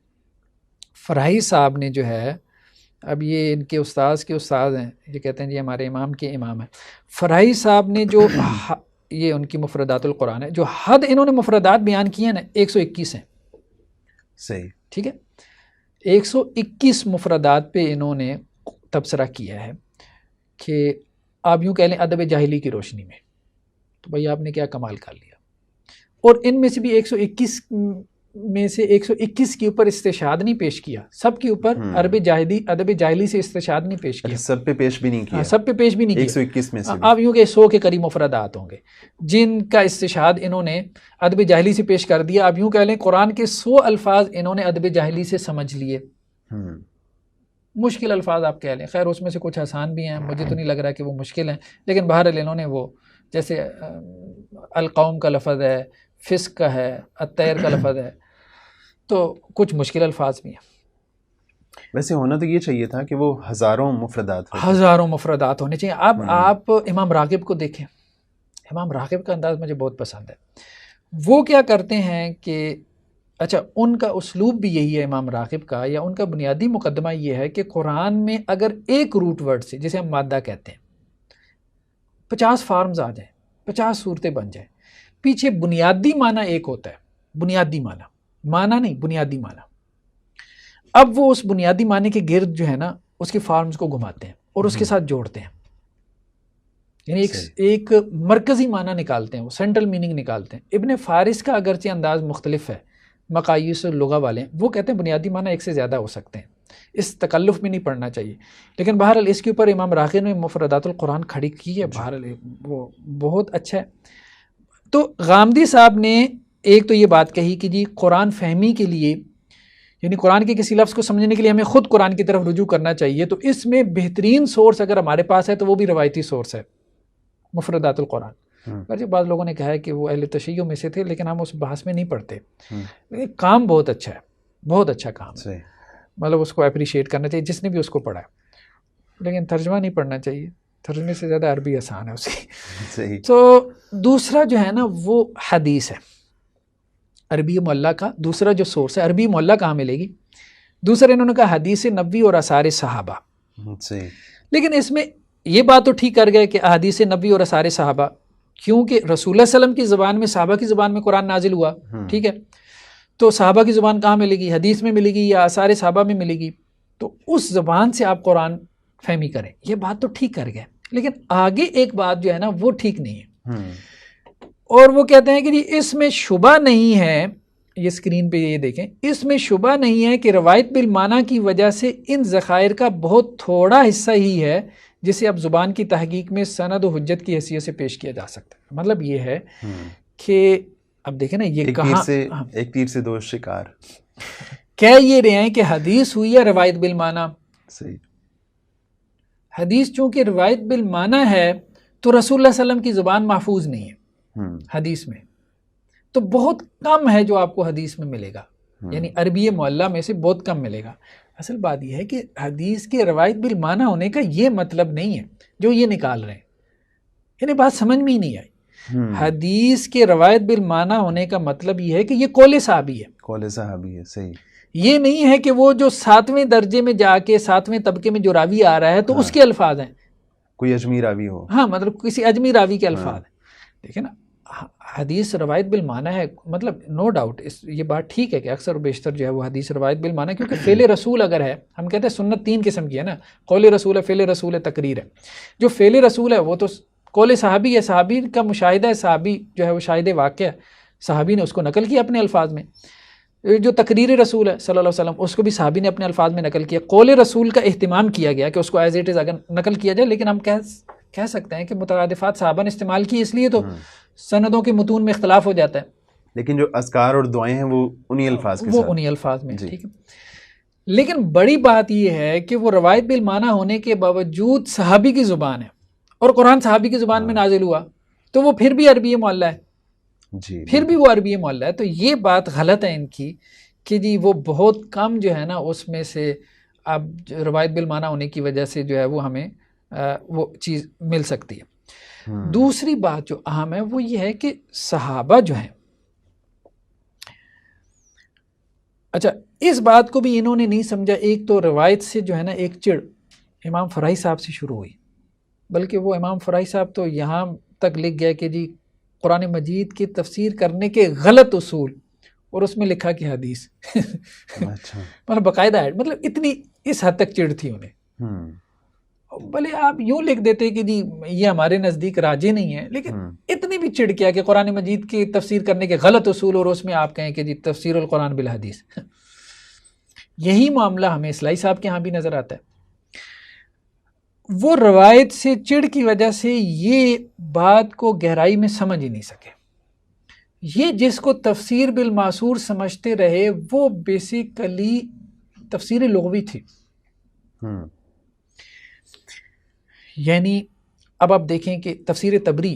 فرائی صاحب نے جو ہے، اب یہ ان کے استاذ کے استاذ ہیں، یہ کہتے ہیں جی ہمارے امام کے امام ہیں. فرائی صاحب نے جو یہ ان کی مفردات القرآن ہے، جو حد انہوں نے مفردات بیان کی ہیں نا 121 ہیں. صحیح، ٹھیک ہے، 121 مفردات پہ انہوں نے تبصرہ کیا ہے کہ آپ یوں کہہ لیں ادب جاہلی کی روشنی میں. تو بھائی آپ نے کیا کمال کر لیا. اور ان میں سے بھی 121 میں سے 121 کے اوپر استشہاد نہیں پیش کیا، سب کے اوپر ادب جاہلی سے استشہاد نہیں پیش کیا، سب پہ پیش بھی نہیں کیا، سب پہ پیش بھی نہیں کیا. 121 میں سے آپ یوں کہ 100 کے قریب مفردات ہوں گے جن کا استشہاد انہوں نے ادب جاہلی سے پیش کر دیا. آپ یوں کہہ لیں قرآن کے 100 الفاظ انہوں نے ادب جاہلی سے سمجھ لیے. مشکل الفاظ آپ کہہ لیں، خیر اس میں سے کچھ آسان بھی ہیں، مجھے تو نہیں لگ رہا کہ وہ مشکل ہیں، لیکن بہرحال انہوں نے وہ جیسے القوم کا لفظ ہے، فسق کا ہے، الطیر کا لفظ ہے، تو کچھ مشکل الفاظ بھی ہیں. ویسے ہونا تو یہ چاہیے تھا کہ وہ ہزاروں مفردات ہونے چاہیے. اب آپ امام راغب کو دیکھیں، امام راغب کا انداز مجھے بہت پسند ہے. وہ کیا کرتے ہیں کہ اچھا ان کا اسلوب بھی یہی ہے امام راغب کا، یا ان کا بنیادی مقدمہ یہ ہے کہ قرآن میں اگر ایک روٹ ورڈ سے، جسے ہم مادہ کہتے ہیں، 50 فارمز آ جائیں، 50 صورتیں بن جائیں، پیچھے بنیادی معنی ایک ہوتا ہے، بنیادی معنی نہیں، بنیادی معنی. اب وہ اس بنیادی معنی کے گرد جو ہے نا اس کے فارمز کو گھماتے ہیں اور اس کے ساتھ جوڑتے ہیں، یعنی ایک مرکزی معنی نکالتے ہیں، وہ سینٹرل میننگ نکالتے ہیں. ابن فارس کا اگرچہ انداز مختلف ہے، مقاییس اللغہ والے ہیں، وہ کہتے ہیں بنیادی معنی ایک سے زیادہ ہو سکتے ہیں، اس تکلف میں نہیں پڑھنا چاہیے. لیکن بہرحال اس کے اوپر امام راغب نے مفردات القرآن کھڑی کی ہے، بہرحال وہ بہت اچھا ہے. تو غامدی صاحب نے ایک تو یہ بات کہی کہ جی قرآن فہمی کے لیے، یعنی قرآن کے کسی لفظ کو سمجھنے کے لیے ہمیں خود قرآن کی طرف رجوع کرنا چاہیے. تو اس میں بہترین سورس اگر ہمارے پاس ہے تو وہ بھی روایتی سورس ہے، مفردات القرآن. اگرچہ بعض لوگوں نے کہا ہے کہ وہ اہل تشیع میں سے تھے، لیکن ہم اس بحث میں نہیں پڑھتے. کام بہت اچھا ہے، بہت اچھا کام ہے، مطلب اس کو اپریشیٹ کرنا چاہیے جس نے بھی اس کو پڑھا ہے. لیکن ترجمہ نہیں پڑھنا چاہیے، ترجمے سے زیادہ عربی آسان ہے اس کی. تو دوسرا جو ہے نا وہ حدیث ہے، عربی معلّہ کا دوسرا جو سورس ہے. عربی معلّہ کہاں ملے گی؟ دوسرا انہوں نے کہا حدیث نبوی اور آثار صحابہ. لیکن اس میں یہ بات تو ٹھیک کر گئے کہ احادیث نبوی اور آثار صحابہ، کیونکہ رسول اللہ صلی اللہ علیہ وسلم کی زبان میں، صحابہ کی زبان میں قرآن نازل ہوا، ٹھیک ہے، تو صحابہ کی زبان کہاں ملے گی؟ حدیث میں ملے گی یا آثار صحابہ میں ملے گی؟ تو اس زبان سے آپ قرآن فہمی کریں. یہ بات تو ٹھیک کر گئے، لیکن آگے ایک بات جو ہے نا وہ ٹھیک نہیں ہے. اور وہ کہتے ہیں کہ جی اس میں شبہ نہیں ہے، یہ اسکرین پہ یہ دیکھیں، اس میں شبہ نہیں ہے کہ روایت بالمعنی کی وجہ سے ان ذخائر کا بہت تھوڑا حصہ ہی ہے جسے اب زبان کی تحقیق میں سند و حجت کی حیثیت سے پیش کیا جا سکتا ہے. مطلب یہ ہے کہ اب دیکھیں نا یہ کہاں ایک تیر سے دو شکار کہہ یہ رہے ہیں کہ حدیث ہوئی ہے روایت بالمعنی. صحیح، حدیث چونکہ روایت بالمعنی ہے تو رسول اللہ صلی اللہ علیہ وسلم کی زبان محفوظ نہیں ہے حدیث میں، تو بہت کم ہے جو آپ کو حدیث میں ملے گا، یعنی عربی معلّہ میں سے بہت کم ملے گا. اصل بات یہ ہے کہ حدیث کے روایت بالمعنی ہونے کا یہ مطلب نہیں ہے جو یہ نکال رہے ہیں، یعنی بات سمجھ میں ہی نہیں آئی. حدیث کے روایت بالمعنی ہونے کا مطلب یہ ہے کہ یہ قول صحابی ہے، قول صحابی ہے. صحیح، یہ نہیں ہے کہ وہ جو 7ویں درجے میں جا کے 7ویں طبقے میں جو راوی آ رہا ہے تو اس کے الفاظ ہیں، کوئی اجمی راوی ہو، ہاں مطلب کسی اجمی راوی کے الفاظ ہیں. دیکھیں نا حدیث روایت بالمعنی ہے، مطلب نو ڈاؤٹ یہ بات ٹھیک ہے کہ اکثر و بیشتر جو ہے وہ حدیث روایت بالمعنی ہے، کیونکہ فعل رسول اگر ہے، ہم کہتے ہیں سنت 3 قسم کی ہے نا، قول رسول ہے، فعل رسول ہے، تقریر ہے. جو فعل رسول ہے وہ تو قول صحابی ہے، صحابی کا مشاہدہ ہے، صحابی جو ہے وہ شاہد واقع ہے، صحابی نے اس کو نقل کیا اپنے الفاظ میں. جو تقریر رسول ہے صلی اللہ علیہ وسلم اس کو بھی صحابی نے اپنے الفاظ میں نقل کیا. قول رسول کا اہتمام کیا گیا کہ اس کو ایز اٹ از اگر نقل کیا جائے، لیکن ہم کہہ سکتے ہیں کہ مترادفات صحابہ نے استعمال کی، اس لیے تو سندوں کے متون میں اختلاف ہو جاتا ہے، لیکن جو اذکار اور دعائیں ہیں وہ انہی الفاظ کے ساتھ، وہ انہی الفاظ میں. ٹھیک ہے، لیکن بڑی بات یہ ہے کہ وہ روایت بالمعنی ہونے کے باوجود صحابی کی زبان ہے اور قرآن صحابی کی زبان میں نازل ہوا، تو وہ پھر بھی عربی معلّہ ہے، جی پھر بھی وہ عربی معلّہ ہے. تو یہ بات غلط ہے ان کی کہ جی وہ بہت کم جو ہے نا اس میں سے اب روایت بالمعنی ہونے کی وجہ سے جو ہے وہ ہمیں وہ چیز مل سکتی ہے. دوسری بات جو اہم ہے وہ یہ ہے کہ صحابہ جو ہیں، اچھا اس بات کو بھی انہوں نے نہیں سمجھا. ایک تو روایت سے جو ہے نا ایک چڑ امام فرائی صاحب سے شروع ہوئی، بلکہ وہ امام فرائی صاحب تو یہاں تک لکھ گیا کہ جی قرآن مجید کی تفسیر کرنے کے غلط اصول، اور اس میں لکھا کہ حدیث مطلب باقاعدہ ہے، مطلب اتنی اس حد تک چڑ تھی انہیں. بھلے آپ یوں لکھ دیتے کہ جی یہ ہمارے نزدیک راجح نہیں ہے، لیکن اتنی بھی چڑ کیا کہ قرآن مجید کی تفسیر کرنے کے غلط اصول، اور اس میں آپ کہیں کہ جی تفسیر القرآن بالحدیث. یہی معاملہ ہمیں اصلاحی صاحب کے ہاں بھی نظر آتا ہے. وہ روایت سے چڑ کی وجہ سے یہ بات کو گہرائی میں سمجھ ہی نہیں سکے. یہ جس کو تفسیر بالمعصور سمجھتے رہے وہ بیسیکلی تفسیر لغوی تھی. یعنی اب آپ دیکھیں کہ تفسیر تبری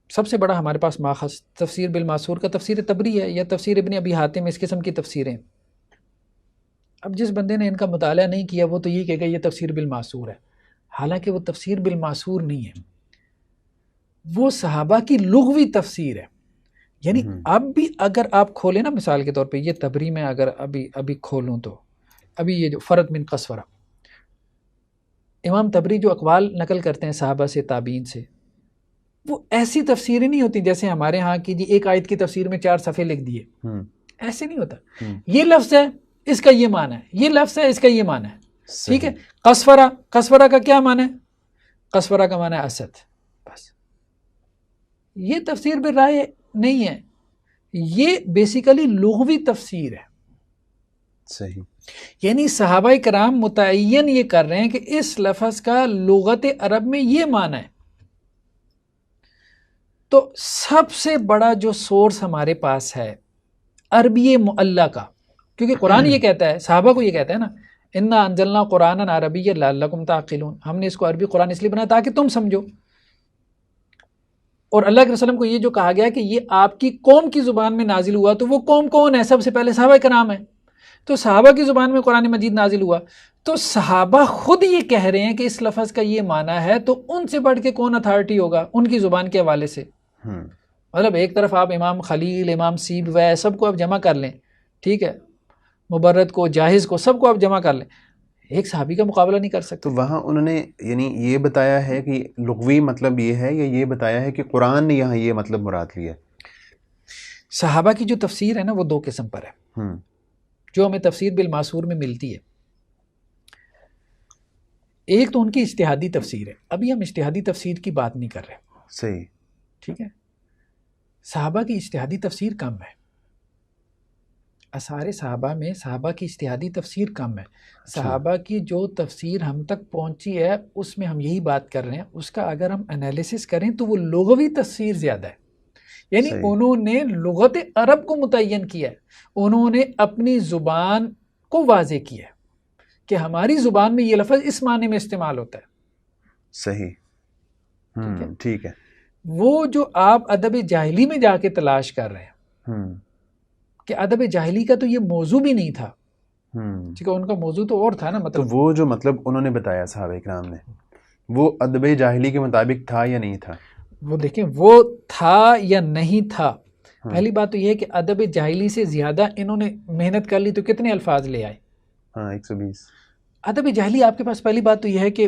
سب سے بڑا ہمارے پاس ماخذ تفسیر بالمعصور کا تفسیر تبری ہے، یا تفسیر ابن ابی حاتم، اس قسم کی تفسیریں. اب جس بندے نے ان کا مطالعہ نہیں کیا وہ تو یہ کہے گا یہ تفسیر بالمعصور ہے، حالانکہ وہ تفسیر بالمعصور نہیں ہے، وہ صحابہ کی لغوی تفسیر ہے. یعنی اب بھی اگر آپ کھولیں نا، مثال کے طور پہ یہ تبری میں اگر ابھی کھولوں تو ابھی یہ جو فرد من قسورہ، امام تبری جو اقوال نقل کرتے ہیں صحابہ سے، تابعین سے، وہ ایسی تفسیریں نہیں ہوتی جیسے ہمارے ہاں کی جی ایک آیت کی تفسیر میں 4 صفحے لکھ دیے، ایسے نہیں ہوتا. یہ لفظ ہے اس کا یہ معنی ہے، یہ لفظ ہے اس کا یہ معنی ہے. ٹھیک ہے، قسورہ کا کیا معنی ہے؟ قسورہ کا معنی ہے اسد. بس یہ تفسیر بالرائے نہیں ہے، یہ بیسیکلی لغوی تفسیر ہے. صحیح. یعنی صحابہ کرام متعین یہ کر رہے ہیں کہ اس لفظ کا لغت عرب میں یہ معنی ہے. تو سب سے بڑا جو سورس ہمارے پاس ہے عربی معلّہ کا، کیونکہ قرآن یہ کہتا ہے، صحابہ کو یہ کہتا ہے نا، انا انزلنا قرآنا عربیا لعلکم تعقلون، ہم نے اس کو عربی قرآن اس لیے بنایا تاکہ تم سمجھو. اور اللہ کے رسول کو یہ جو کہا گیا کہ یہ آپ کی قوم کی زبان میں نازل ہوا، تو وہ قوم کون ہے؟ سب سے پہلے صحابہ کرام ہے. تو صحابہ کی زبان میں قرآن مجید نازل ہوا، تو صحابہ خود یہ کہہ رہے ہیں کہ اس لفظ کا یہ معنی ہے، تو ان سے بڑھ کے کون اتھارٹی ہوگا ان کی زبان کے حوالے سے؟ مطلب ایک طرف آپ امام خلیل، امام سیب و سب کو آپ جمع کر لیں، ٹھیک ہے، مبرد کو، جاہز کو، سب کو آپ جمع کر لیں، ایک صحابی کا مقابلہ نہیں کر سکتے. تو وہاں انہوں نے یعنی یہ بتایا ہے کہ لغوی مطلب یہ ہے، یا یہ بتایا ہے کہ قرآن نے یہاں یہ مطلب مراد لیا؟ صحابہ کی جو تفسیر ہے نا وہ 2 قسم پر ہے، جو ہمیں تفسیر بالمعصور میں ملتی ہے. ایک تو ان کی اجتہادی تفسیر ہے، ابھی ہم اجتہادی تفسیر کی بات نہیں کر رہے. صحیح. ٹھیک ہے، صحابہ کی اجتہادی تفسیر کم ہے، اثار صحابہ میں صحابہ کی اجتہادی تفسیر کم ہے. صحابہ کی جو تفسیر ہم تک پہنچی ہے اس میں ہم یہی بات کر رہے ہیں، اس کا اگر ہم انالیسس کریں تو وہ لغوی تفسیر زیادہ ہے. یعنی انہوں نے لغت عرب کو متعین کیا ہے، انہوں نے اپنی زبان کو واضح کیا ہے کہ ہماری زبان میں یہ لفظ اس معنی میں استعمال ہوتا ہے. صحیح. ٹھیک ہے. وہ جو آپ ادب جاہلی میں جا کے تلاش کر رہے ہیں کہ ادب جاہلی کا تو یہ موضوع بھی نہیں تھا، ٹھیک ہے، ان کا موضوع تو اور تھا نا. مطلب تو وہ جو مطلب انہوں نے بتایا صحابہ کرام نے، وہ ادب جاہلی کے مطابق تھا یا نہیں تھا؟ وہ دیکھیں وہ تھا یا نہیں تھا، پہلی بات تو یہ ہے کہ ادب جاہلی سے زیادہ انہوں نے محنت کر لی تو کتنے الفاظ لے آئے؟ 120. ادب جاہلی آپ کے پاس پہلی بات تو یہ ہے کہ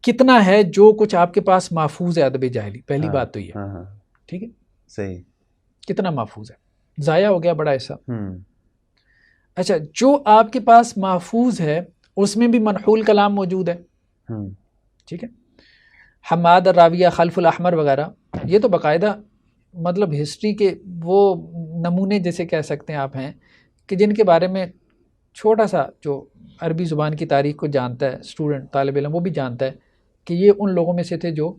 کتنا ہے جو کچھ آپ کے پاس محفوظ ہے ادب جاہلی، پہلی بات تو یہ ٹھیک ہے، صحیح، کتنا محفوظ ہے، ضائع ہو گیا بڑا ایسا. اچھا، جو آپ کے پاس محفوظ ہے اس میں بھی منحول کلام موجود ہے، ٹھیک ہے، حماد الراویہ، خلف الاحمر وغیرہ، یہ تو باقاعدہ مطلب ہسٹری کے وہ نمونے جیسے کہہ سکتے ہیں آپ ہیں کہ جن کے بارے میں چھوٹا سا جو عربی زبان کی تاریخ کو جانتا ہے اسٹوڈنٹ، طالب علم، وہ بھی جانتا ہے کہ یہ ان لوگوں میں سے تھے جو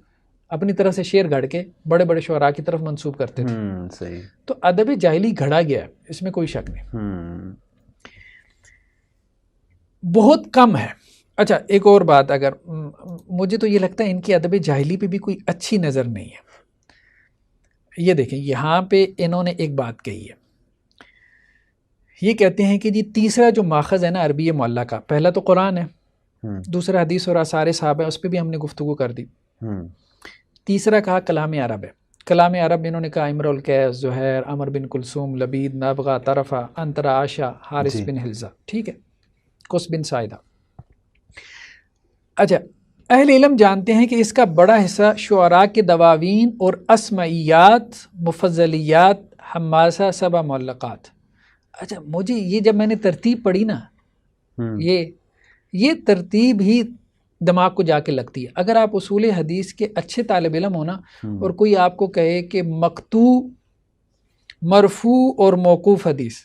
اپنی طرح سے شعر گھڑ کے بڑے بڑے شعراء کی طرف منسوب کرتے تھے. صحیح. تو ادب جاہلی گھڑا گیا ہے، اس میں کوئی شک نہیں، بہت کم ہے. اچھا، ایک اور بات، اگر مجھے تو یہ لگتا ہے ان کی ادب جاہلی پہ بھی کوئی اچھی نظر نہیں ہے. یہ دیکھیں یہاں پہ انہوں نے ایک بات کہی ہے، یہ کہتے ہیں کہ جی تیسرا جو ماخذ ہے نا عربی معلّہ کا، پہلا تو قرآن ہے، دوسرا حدیث اور آثار صحابہ ہے، اس پہ بھی ہم نے گفتگو کر دی. تیسرا کہا کلام عرب ہے. کلام عرب انہوں نے کہا امر القیس، زہیر، عمر بن کلثوم، لبید، نابغہ، طرفہ، انترا، عاشا، حارث بن حلزہ، ٹھیک ہے، قس بن سائدہ. اچھا، اہل علم جانتے ہیں کہ اس کا بڑا حصہ شعراء کے دواوین اور اسمعیات، مفضلیات، حماسہ، سبع معلقات. اچھا، مجھے یہ جب میں نے ترتیب پڑھی نا، یہ ترتیب ہی دماغ کو جا کے لگتی ہے. اگر آپ اصول حدیث کے اچھے طالب علم ہونا اور کوئی آپ کو کہے کہ مقطوع، مرفوع اور موقوف حدیث،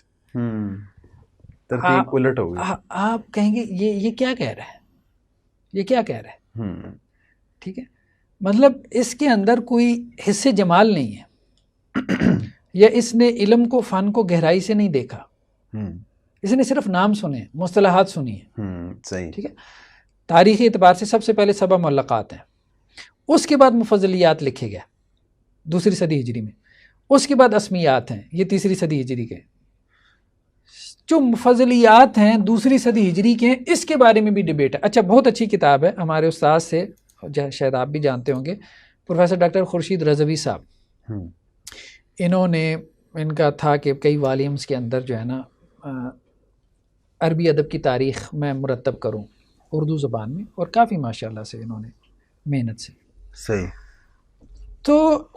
ترتیب الٹ ہو گئی، آپ کہیں گے یہ کیا کہہ رہا ہے، یہ کیا کہہ رہا ہے، ٹھیک ہے، مطلب اس کے اندر کوئی حصے جمال نہیں ہے، یا اس نے علم کو، فن کو گہرائی سے نہیں دیکھا، اس نے صرف نام سنے، مصطلحات سنی ہیں. صحیح، ٹھیک ہے. تاریخی اعتبار سے سب سے پہلے سبع معلقات ہیں، اس کے بعد مفضلیات لکھے گئے 2 صدی ہجری میں، اس کے بعد اسمیات ہیں، یہ 3 صدی ہجری کے. جو مفضلیات ہیں 2 صدی ہجری کے ہیں، اس کے بارے میں بھی ڈیبیٹ ہے. اچھا، بہت اچھی کتاب ہے ہمارے استاد سے، شاید آپ بھی جانتے ہوں گے، پروفیسر ڈاکٹر خورشید رضوی صاحب. انہوں نے، ان کا تھا کہ کئی والیومز کے اندر جو ہے نا عربی ادب کی تاریخ میں مرتب کروں اردو زبان میں، اور کافی ماشاءاللہ سے انہوں نے محنت سے. صحیح. تو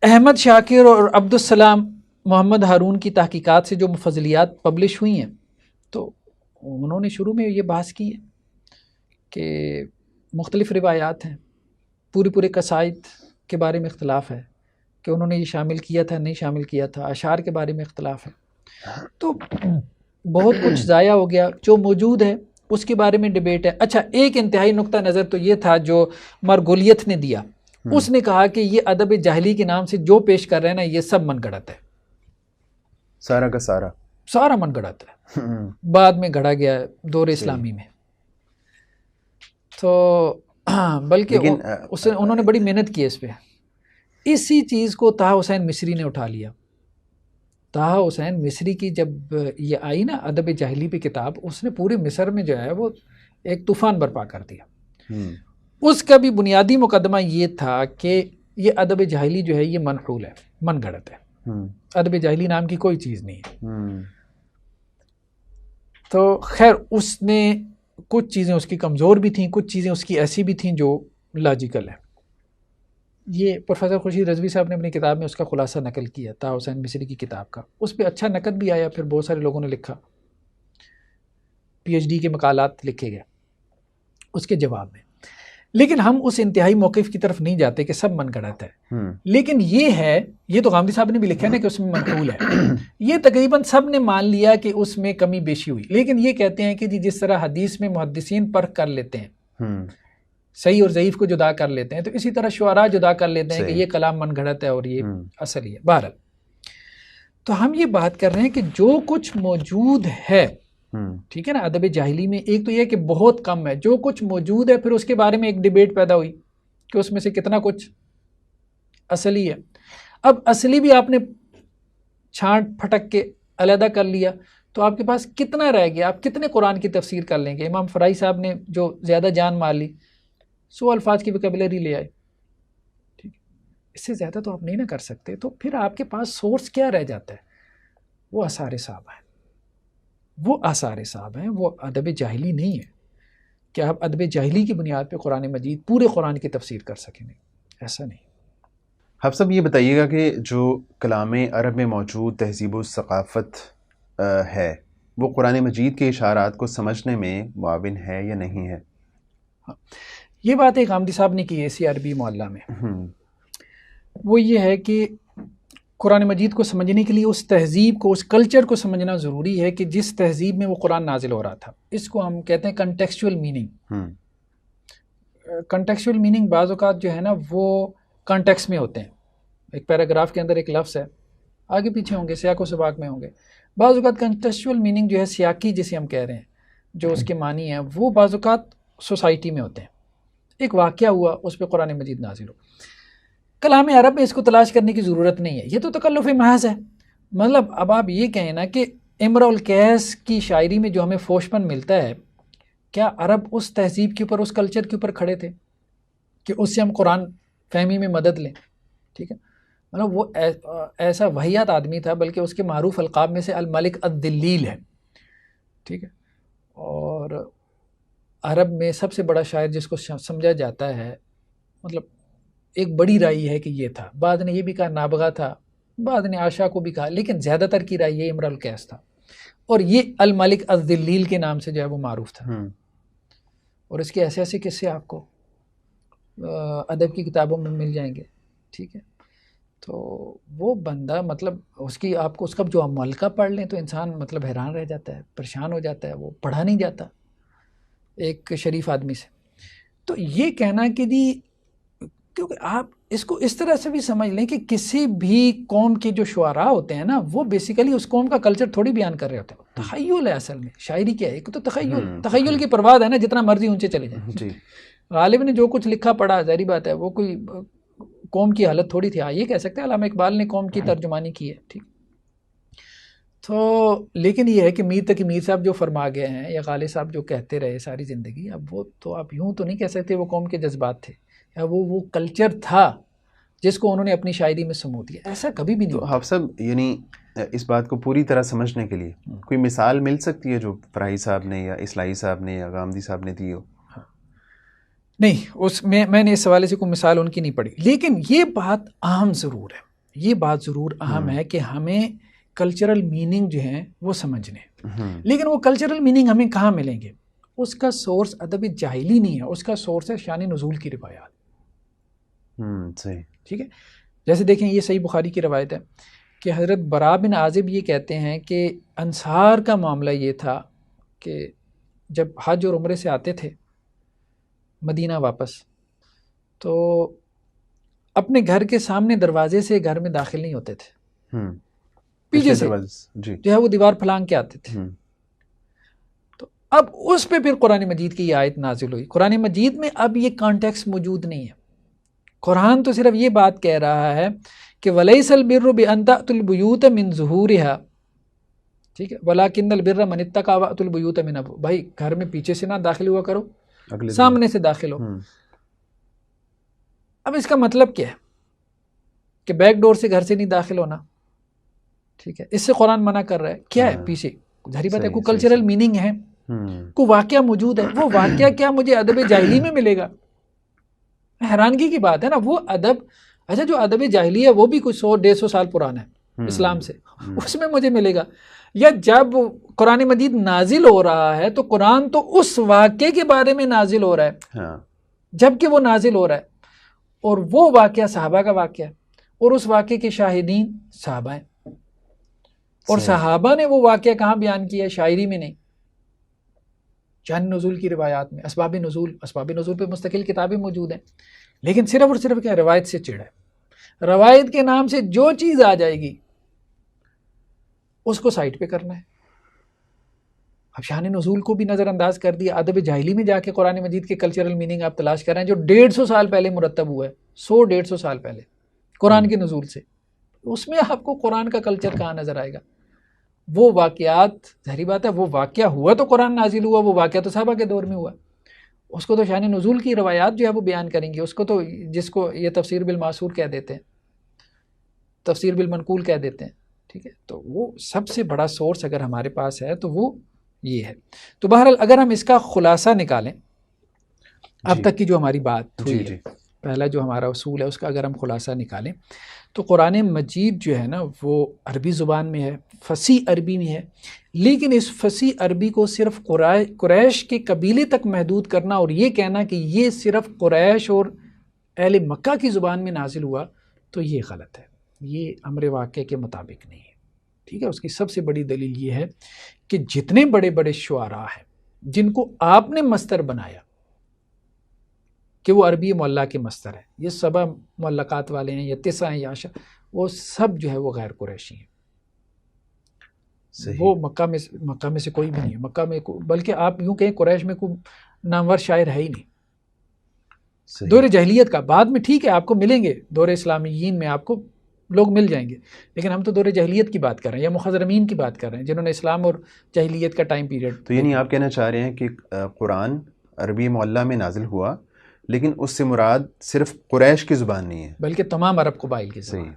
احمد شاکر اور عبدالسلام محمد ہارون کی تحقیقات سے جو مفضلیات پبلش ہوئی ہیں، تو انہوں نے شروع میں یہ بحث کی ہے کہ مختلف روایات ہیں، پورے قصائد کے بارے میں اختلاف ہے کہ انہوں نے یہ شامل کیا تھا نہیں شامل کیا تھا، اشعار کے بارے میں اختلاف ہے. تو بہت کچھ ضائع ہو گیا، جو موجود ہے اس کے بارے میں ڈیبیٹ ہے. اچھا، ایک انتہائی نقطہ نظر تو یہ تھا جو مرگولیت نے دیا، اس نے کہا کہ یہ ادب جاہلی کے نام سے جو پیش کر رہے ہیں نا، یہ سب من گڑت ہے، سارا کا سارا من گڑت ہے، بعد میں گھڑا گیا دور اسلامی میں. تو بلکہ انہوں نے بڑی محنت کی اس پہ. اسی چیز کو طہ حسین مصری نے اٹھا لیا. طہ حسین مصری کی جب یہ آئی نا ادب جاہلی پہ کتاب، اس نے پورے مصر میں جو ہے وہ ایک طوفان برپا کر دیا. اس کا بھی بنیادی مقدمہ یہ تھا کہ یہ ادب جاہلی جو ہے یہ منحول ہے، من گھڑت ہے، ادب جاہلی نام کی کوئی چیز نہیں ہے. تو خیر، اس نے کچھ چیزیں اس کی کمزور بھی تھیں، کچھ چیزیں اس کی ایسی بھی تھیں جو لاجیکل ہیں. یہ پروفیسر خورشید رضوی صاحب نے اپنی کتاب میں اس کا خلاصہ نقل کیا، طہ حسین مصری کی کتاب کا. اس پہ اچھا نقد بھی آیا، پھر بہت سارے لوگوں نے لکھا، PhD کے مقالات لکھے گئے اس کے جواب میں. لیکن ہم اس انتہائی موقف کی طرف نہیں جاتے کہ سب من گڑت ہے. لیکن یہ تو غامدی صاحب نے بھی لکھا ہے نا کہ اس میں منقول ہے. یہ تقریباً سب نے مان لیا کہ اس میں کمی بیشی ہوئی. لیکن یہ کہتے ہیں کہ جس طرح حدیث میں محدثین پرکھ کر لیتے ہیں، صحیح اور ضعیف کو جدا کر لیتے ہیں، تو اسی طرح شعراء جدا کر لیتے ہیں کہ یہ کلام من گھڑت ہے اور یہ اصل ہی ہے. بہرحال تو ہم یہ بات کر رہے ہیں کہ جو کچھ موجود ہے، ٹھیک ہے نا، ادب جاہلی میں ایک تو یہ کہ بہت کم ہے، جو کچھ موجود ہے پھر اس کے بارے میں ایک ڈیبیٹ پیدا ہوئی کہ اس میں سے کتنا کچھ اصلی ہے. اب اصلی بھی آپ نے چھانٹ پھٹک کے علیحدہ کر لیا تو آپ کے پاس کتنا رہ گیا؟ آپ کتنے قرآن کی تفسیر کر لیں گے؟ امام فرائی صاحب نے جو زیادہ جان مار لی، 100 الفاظ کی وکیبلری لے آئے، ٹھیک. اس سے زیادہ تو آپ نہیں نہ کر سکتے. تو پھر آپ کے پاس سورس کیا رہ جاتا ہے؟ وہ آثار صحابہ ہیں. وہ آثار صحابہ ہیں، وہ ادب جاہلی نہیں ہے کہ آپ ادب جاہلی کی بنیاد پہ قرآن مجید پورے قرآن کی تفسیر کر سکیں. نہیں، ایسا نہیں. حافظ صاحب یہ بتائیے گا کہ جو کلام عرب میں موجود تہذیب و ثقافت ہے وہ قرآن مجید کے اشارات کو سمجھنے میں معاون ہے یا نہیں ہے؟ یہ بات ایک حامدی صاحب نے کی ہے اسی عربی معلّہ میں. وہ یہ ہے کہ قرآن مجید کو سمجھنے کے لیے اس تہذیب کو، اس کلچر کو سمجھنا ضروری ہے کہ جس تہذیب میں وہ قرآن نازل ہو رہا تھا. اس کو ہم کہتے ہیں کنٹیکسچول میننگ. کنٹیکسچول میننگ بعض اوقات جو ہے نا وہ کانٹیکس میں ہوتے ہیں. ایک پیراگراف کے اندر ایک لفظ ہے، آگے پیچھے ہوں گے، سیاق و سباق میں ہوں گے. بعض اوقات کنٹیکسچول میننگ جو ہے سیاقی جسے ہم کہہ رہے ہیں، جو اس کے معنی ہیں، وہ بعض اوقات سوسائٹی میں ہوتے ہیں. ایک واقعہ ہوا، اس پہ قرآن مجید نازل ہو. کلام عرب میں اس کو تلاش کرنے کی ضرورت نہیں ہے، یہ تو تکلف محض ہے. مطلب اب آپ یہ کہیں نا کہ امرؤ القیس کی شاعری میں جو ہمیں فوشپن ملتا ہے، کیا عرب اس تہذیب کے اوپر، اس کلچر کے اوپر کھڑے تھے کہ اس سے ہم قرآن فہمی میں مدد لیں؟ ٹھیک ہے، مطلب وہ ایسا وحیات آدمی تھا، بلکہ اس کے معروف القاب میں سے الملک الدلیل ہے. ٹھیک ہے، اور عرب میں سب سے بڑا شاعر جس کو سمجھا جاتا ہے، مطلب ایک بڑی رائے ہے کہ یہ تھا. بعد نے یہ بھی کہا نابغہ تھا، بعد نے عاشا کو بھی کہا، لیکن زیادہ تر کی رائے یہ امرؤ القیس تھا. اور یہ الملک الذلیل کے نام سے جو ہے وہ معروف تھا. اور اس کے ایسے ایسے قصے آپ کو ادب کی کتابوں میں مل جائیں گے. ٹھیک ہے، تو وہ بندہ مطلب اس کی آپ کو اس کا جو ملکہ پڑھ لیں تو انسان مطلب حیران رہ جاتا ہے، پریشان ہو جاتا ہے. وہ پڑھا نہیں جاتا ایک شریف آدمی سے. تو یہ کہنا کہ جی، کیونکہ آپ اس کو اس طرح سے بھی سمجھ لیں کہ کسی بھی قوم کے جو شعراء ہوتے ہیں نا، وہ بیسیکلی اس قوم کا کلچر تھوڑی بیان کر رہے ہوتے ہیں. تخیل ہے اصل میں. شاعری کیا ہے؟ ایک تو تخیل کی پرواز ہے نا، جتنا مرضی اونچے چلے جائیں. غالب نے جو کچھ لکھا پڑھا، ظاہری بات ہے وہ کوئی قوم کی حالت تھوڑی تھی. یہ کہہ سکتے ہیں علامہ اقبال نے قوم کی ترجمانی کی ہے. ٹھیک، تو لیکن یہ ہے کہ میر تقی میر صاحب جو فرما گئے ہیں، یا غالب صاحب جو کہتے رہے ساری زندگی، اب وہ تو آپ یوں تو نہیں کہہ سکتے وہ قوم کے جذبات تھے، یا وہ کلچر تھا جس کو انہوں نے اپنی شاعری میں سمو دیا. ایسا کبھی بھی نہیں. تو حافظ صاحب یعنی اس بات کو پوری طرح سمجھنے کے لیے کوئی مثال مل سکتی ہے جو فراہی صاحب نے یا اصلاحی صاحب نے یا غامدی صاحب نے دی ہو؟ نہیں، اس میں نے اس حوالے سے کوئی مثال ان کی نہیں پڑھی. لیکن یہ بات اہم ضرور ہے، یہ بات ضرور اہم ہے کہ ہمیں کلچرل میننگ جو ہیں وہ سمجھنے. لیکن وہ کلچرل میننگ ہمیں کہاں ملیں گے؟ اس کا سورس ادب جاہلی نہیں ہے، اس کا سورس ہے شان نزول کی روایات. صحیح. ٹھیک ہے، جیسے دیکھیں یہ صحیح بخاری کی روایت ہے کہ حضرت برا بن عازب یہ کہتے ہیں کہ انصار کا معاملہ یہ تھا کہ جب حج اور عمرے سے آتے تھے مدینہ واپس، تو اپنے گھر کے سامنے دروازے سے گھر میں داخل نہیں ہوتے تھے، پیچھے سے جو ہے وہ دیوار پھلانگ کے آتے تھے. تو اب اس پہ پھر قرآن مجید کی یہ آیت نازل ہوئی. قرآن مجید میں اب یہ کانٹیکس موجود نہیں ہے. قرآن تو صرف یہ بات کہہ رہا ہے کہ وَلَيْسَ الْبِرُّ بِأَن تَأْتُوا الْبُيُوتَ مِن ظُهُورِهَا. ٹھیک ہے، وَلَكِنَّ الْبِرَّ مَنِ اتَّقَىٰ وَأْتُوا الْبُيُوتَ مِنْ أَبْوَابِهَا. بھائی گھر میں پیچھے سے نہ داخل ہوا کرو، سامنے سے داخل ہو. اب اس کا مطلب کیا ہے کہ بیک ڈور سے گھر سے نہیں داخل ہونا؟ ٹھیک ہے، اس سے قرآن منع کر رہا ہے. کیا ہے پیچھے؟ ظاہری بات ہے کوئی کلچرل میننگ ہے، کوئی واقعہ موجود ہے. وہ واقعہ کیا مجھے ادب جاہلی میں ملے گا؟ حیرانگی کی بات ہے نا. وہ ادب، اچھا جو ادب جاہلی ہے وہ بھی کوئی 100-150 سال پرانا ہے اسلام سے، اس میں مجھے ملے گا. یا جب قرآن مجید نازل ہو رہا ہے تو قرآن تو اس واقعے کے بارے میں نازل ہو رہا ہے جب کہ وہ نازل ہو رہا ہے، اور وہ واقعہ صحابہ کا واقعہ ہے، اور اس واقعے کے شاہدین صحابہ ہیں. اور صحابہ نے وہ واقعہ کہاں بیان کیا ہے؟ شاعری میں نہیں، شان نزول کی روایات میں. اسباب نزول پہ مستقل کتابیں موجود ہیں. لیکن صرف اور صرف کیا روایت سے چڑھا ہے. روایت کے نام سے جو چیز آ جائے گی اس کو سائٹ پہ کرنا ہے. اب شان نزول کو بھی نظر انداز کر دیا. ادب جاہلی میں جا کے قرآن مجید کے کلچرل میننگ آپ تلاش کر رہے ہیں جو 150 سال پہلے مرتب ہوا ہے، 100-150 سال پہلے قرآن کے نزول سے. اس میں آپ کو قرآن کا کلچر کہاں نظر آئے گا؟ وہ واقعات، ظاہری بات ہے وہ واقعہ ہوا تو قرآن نازل ہوا، وہ واقعہ تو صحابہ کے دور میں ہوا. اس کو تو شان نزول کی روایات جو ہے وہ بیان کریں گی، اس کو تو جس کو یہ تفسیر بالماثور کہہ دیتے ہیں، تفسیر بالمنقول کہہ دیتے ہیں، ٹھیک ہے، تو وہ سب سے بڑا سورس اگر ہمارے پاس ہے تو وہ یہ ہے۔ تو بہرحال اگر ہم اس کا خلاصہ نکالیں اب تک کی جو ہماری بات ہوئی ہے، پہلا جو ہمارا اصول ہے اس کا اگر ہم خلاصہ نکالیں تو قرآن مجید جو ہے نا وہ عربی زبان میں ہے، فصیح عربی میں ہے، لیکن اس فصیح عربی کو صرف قریش کے قبیلے تک محدود کرنا اور یہ کہنا کہ یہ صرف قریش اور اہل مکہ کی زبان میں نازل ہوا تو یہ غلط ہے، یہ امر واقع کے مطابق نہیں ہے، ٹھیک ہے۔ اس کی سب سے بڑی دلیل یہ ہے کہ جتنے بڑے بڑے شعراء ہیں جن کو آپ نے مصدر بنایا کہ وہ عربی معلّہ کے مصدر ہیں، یہ 7 معلقات والے ہیں یا 9 ہیں یا 10، وہ سب جو ہے وہ غیر قریشی ہیں، وہ مکہ میں سے کوئی بھی نہیں ہے، مکہ میں بلکہ آپ یوں کہیں قریش میں کوئی نامور شاعر ہے ہی نہیں۔ دور جاہلیت کا بعد میں ٹھیک ہے آپ کو ملیں گے، دور اسلامیین میں آپ کو لوگ مل جائیں گے، لیکن ہم تو دور جاہلیت کی بات کر رہے ہیں یا مخضرمین کی بات کر رہے ہیں جنہوں نے اسلام اور جاہلیت کا ٹائم پیریڈ۔ تو یعنی آپ کہنا چاہ رہے ہیں کہ قرآن عربی معلّہ میں نازل ہوا لیکن اس سے مراد صرف قریش کی زبان نہیں ہے بلکہ تمام عرب قبائل کی زبان ہے،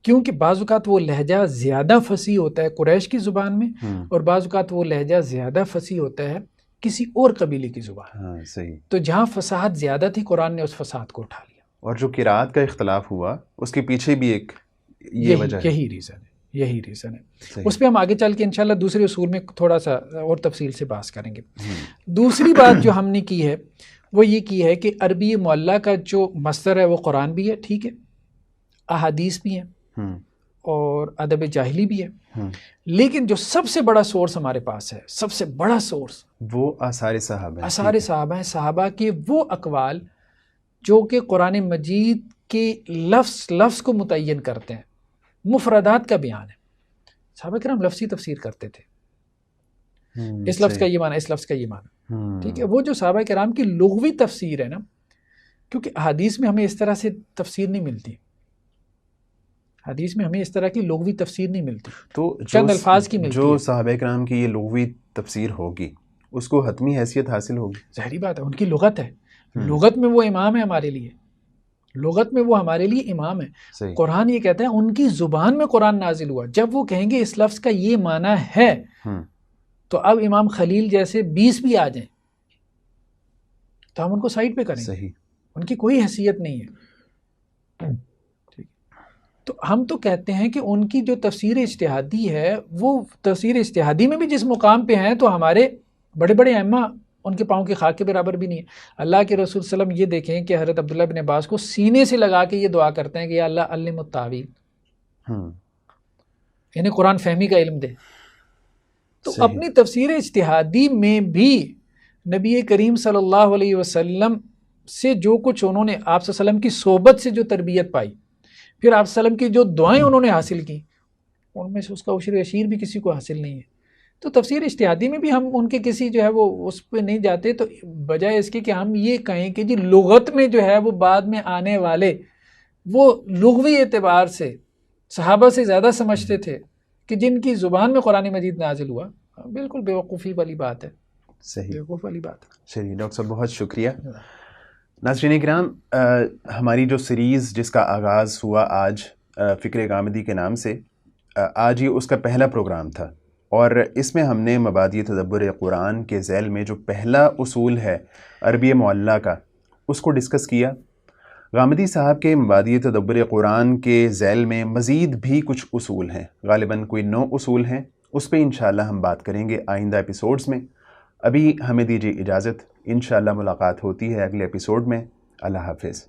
کیونکہ بعض اوقات وہ لہجہ زیادہ فصیح ہوتا ہے قریش کی زبان میں اور بعض اوقات وہ لہجہ زیادہ فصیح ہوتا ہے کسی اور قبیلے کی زبان۔ صحیح۔ تو جہاں فصاحت زیادہ تھی قرآن نے اس فصاحت کو اٹھا لیا، اور جو قرات کا اختلاف ہوا اس کے پیچھے بھی ایک یہ وجہ ہے، یہی ریزن ہے۔ اس پہ ہم آگے چل کے انشاءاللہ دوسرے اصول میں تھوڑا سا اور تفصیل سے بحث کریں گے۔ دوسری بات جو ہم نے کی ہے وہ یہ کی ہے کہ عربی معلّہ کا جو مصدر ہے وہ قرآن بھی ہے، ٹھیک ہے، احادیث بھی ہیں اور ادب جاہلی بھی ہے، لیکن جو سب سے بڑا سورس ہمارے پاس ہے، سب سے بڑا سورس وہ آثار صحابہ ہیں، آثار صحابہ ہیں، صحابہ کے وہ اقوال جو کہ قرآن مجید کے لفظ کو متعین کرتے ہیں، مفردات کا بیان ہے۔ صحابہ کرام لفظی تفسیر کرتے تھے، اس لفظ کا یہ معنی، اس لفظ کا یہ معنی، ٹھیک ہے۔ وہ جو صحابہ کرام کی لغوی تفسیر ہے نا، کیونکہ حدیث میں ہمیں اس طرح سے تفسیر نہیں ملتی، حدیث میں ہمیں اس طرح کی لغوی تفسیر نہیں ملتی، تو چند الفاظ کی ملتی ہے۔ جو صحابہ کرام کی یہ لغوی تفسیر ہوگی اس کو حتمی حیثیت حاصل ہوگی، ظاہری بات ہے، ان کی لغت ہے، لغت میں وہ امام ہے ہمارے لیے، لغت میں وہ ہمارے لیے امام ہے۔ قرآن یہ کہتا ہے ان کی زبان میں قرآن نازل ہوا، جب وہ کہیں گے اس لفظ کا یہ معنی ہے تو اب امام خلیل جیسے 20 بھی آ جائیں تو ہم ان کو سائڈ پہ کریں، صحیح، ان کی کوئی حیثیت نہیں ہے۔ تو ہم تو کہتے ہیں کہ ان کی جو تفسیر اجتہادی ہے وہ تفسیر اجتہادی میں بھی جس مقام پہ ہیں تو ہمارے بڑے بڑے ائمہ ان کے پاؤں کی خاک کے برابر بھی نہیں ہے۔ اللہ کے رسول صلی اللہ علیہ وسلم یہ دیکھیں کہ حضرت عبداللہ بن عباس کو سینے سے لگا کے یہ دعا کرتے ہیں کہ یا اللہ علم التاویل، یعنی قرآن فہمی کا علم دے۔ تو اپنی تفسیر اجتہادی میں بھی نبی کریم صلی اللہ علیہ وسلم سے جو کچھ انہوں نے آپ صلی اللہ علیہ وسلم کی صحبت سے جو تربیت پائی، پھر آپ صلی اللہ علیہ وسلم کی جو دعائیں انہوں نے حاصل کی، ان میں سے اس کا عشر عشیر بھی کسی کو حاصل نہیں ہے۔ تو تفسیر اجتہادی میں بھی ہم ان کے کسی جو ہے وہ اس پہ نہیں جاتے، تو بجائے اس کے کہ ہم یہ کہیں کہ جی لغت میں جو ہے وہ بعد میں آنے والے وہ لغوی اعتبار سے صحابہ سے زیادہ سمجھتے تھے کہ جن کی زبان میں قرآن مجید نازل ہوا، بالکل بیوقوفی والی بات ہے، صحیح، بیوقوف والی بات ہے۔ چلیے ڈاکٹر صاحب بہت شکریہ۔ ناظرین کرام، ہماری جو سیریز جس کا آغاز ہوا آج فکر غامدی کے نام سے، آج یہ اس کا پہلا پروگرام تھا، اور اس میں ہم نے مبادئ تدبر قرآن کے ذیل میں جو پہلا اصول ہے عربی معلّہ کا اس کو ڈسکس کیا۔ غامدی صاحب کے مبادئ تدبر قرآن کے ذیل میں مزید بھی کچھ اصول ہیں، غالباً کوئی 9 اصول ہیں، اس پہ انشاءاللہ ہم بات کریں گے آئندہ ایپیسوڈز میں۔ ابھی ہمیں دیجیے اجازت، انشاءاللہ ملاقات ہوتی ہے اگلے ایپیسوڈ میں۔ اللہ حافظ۔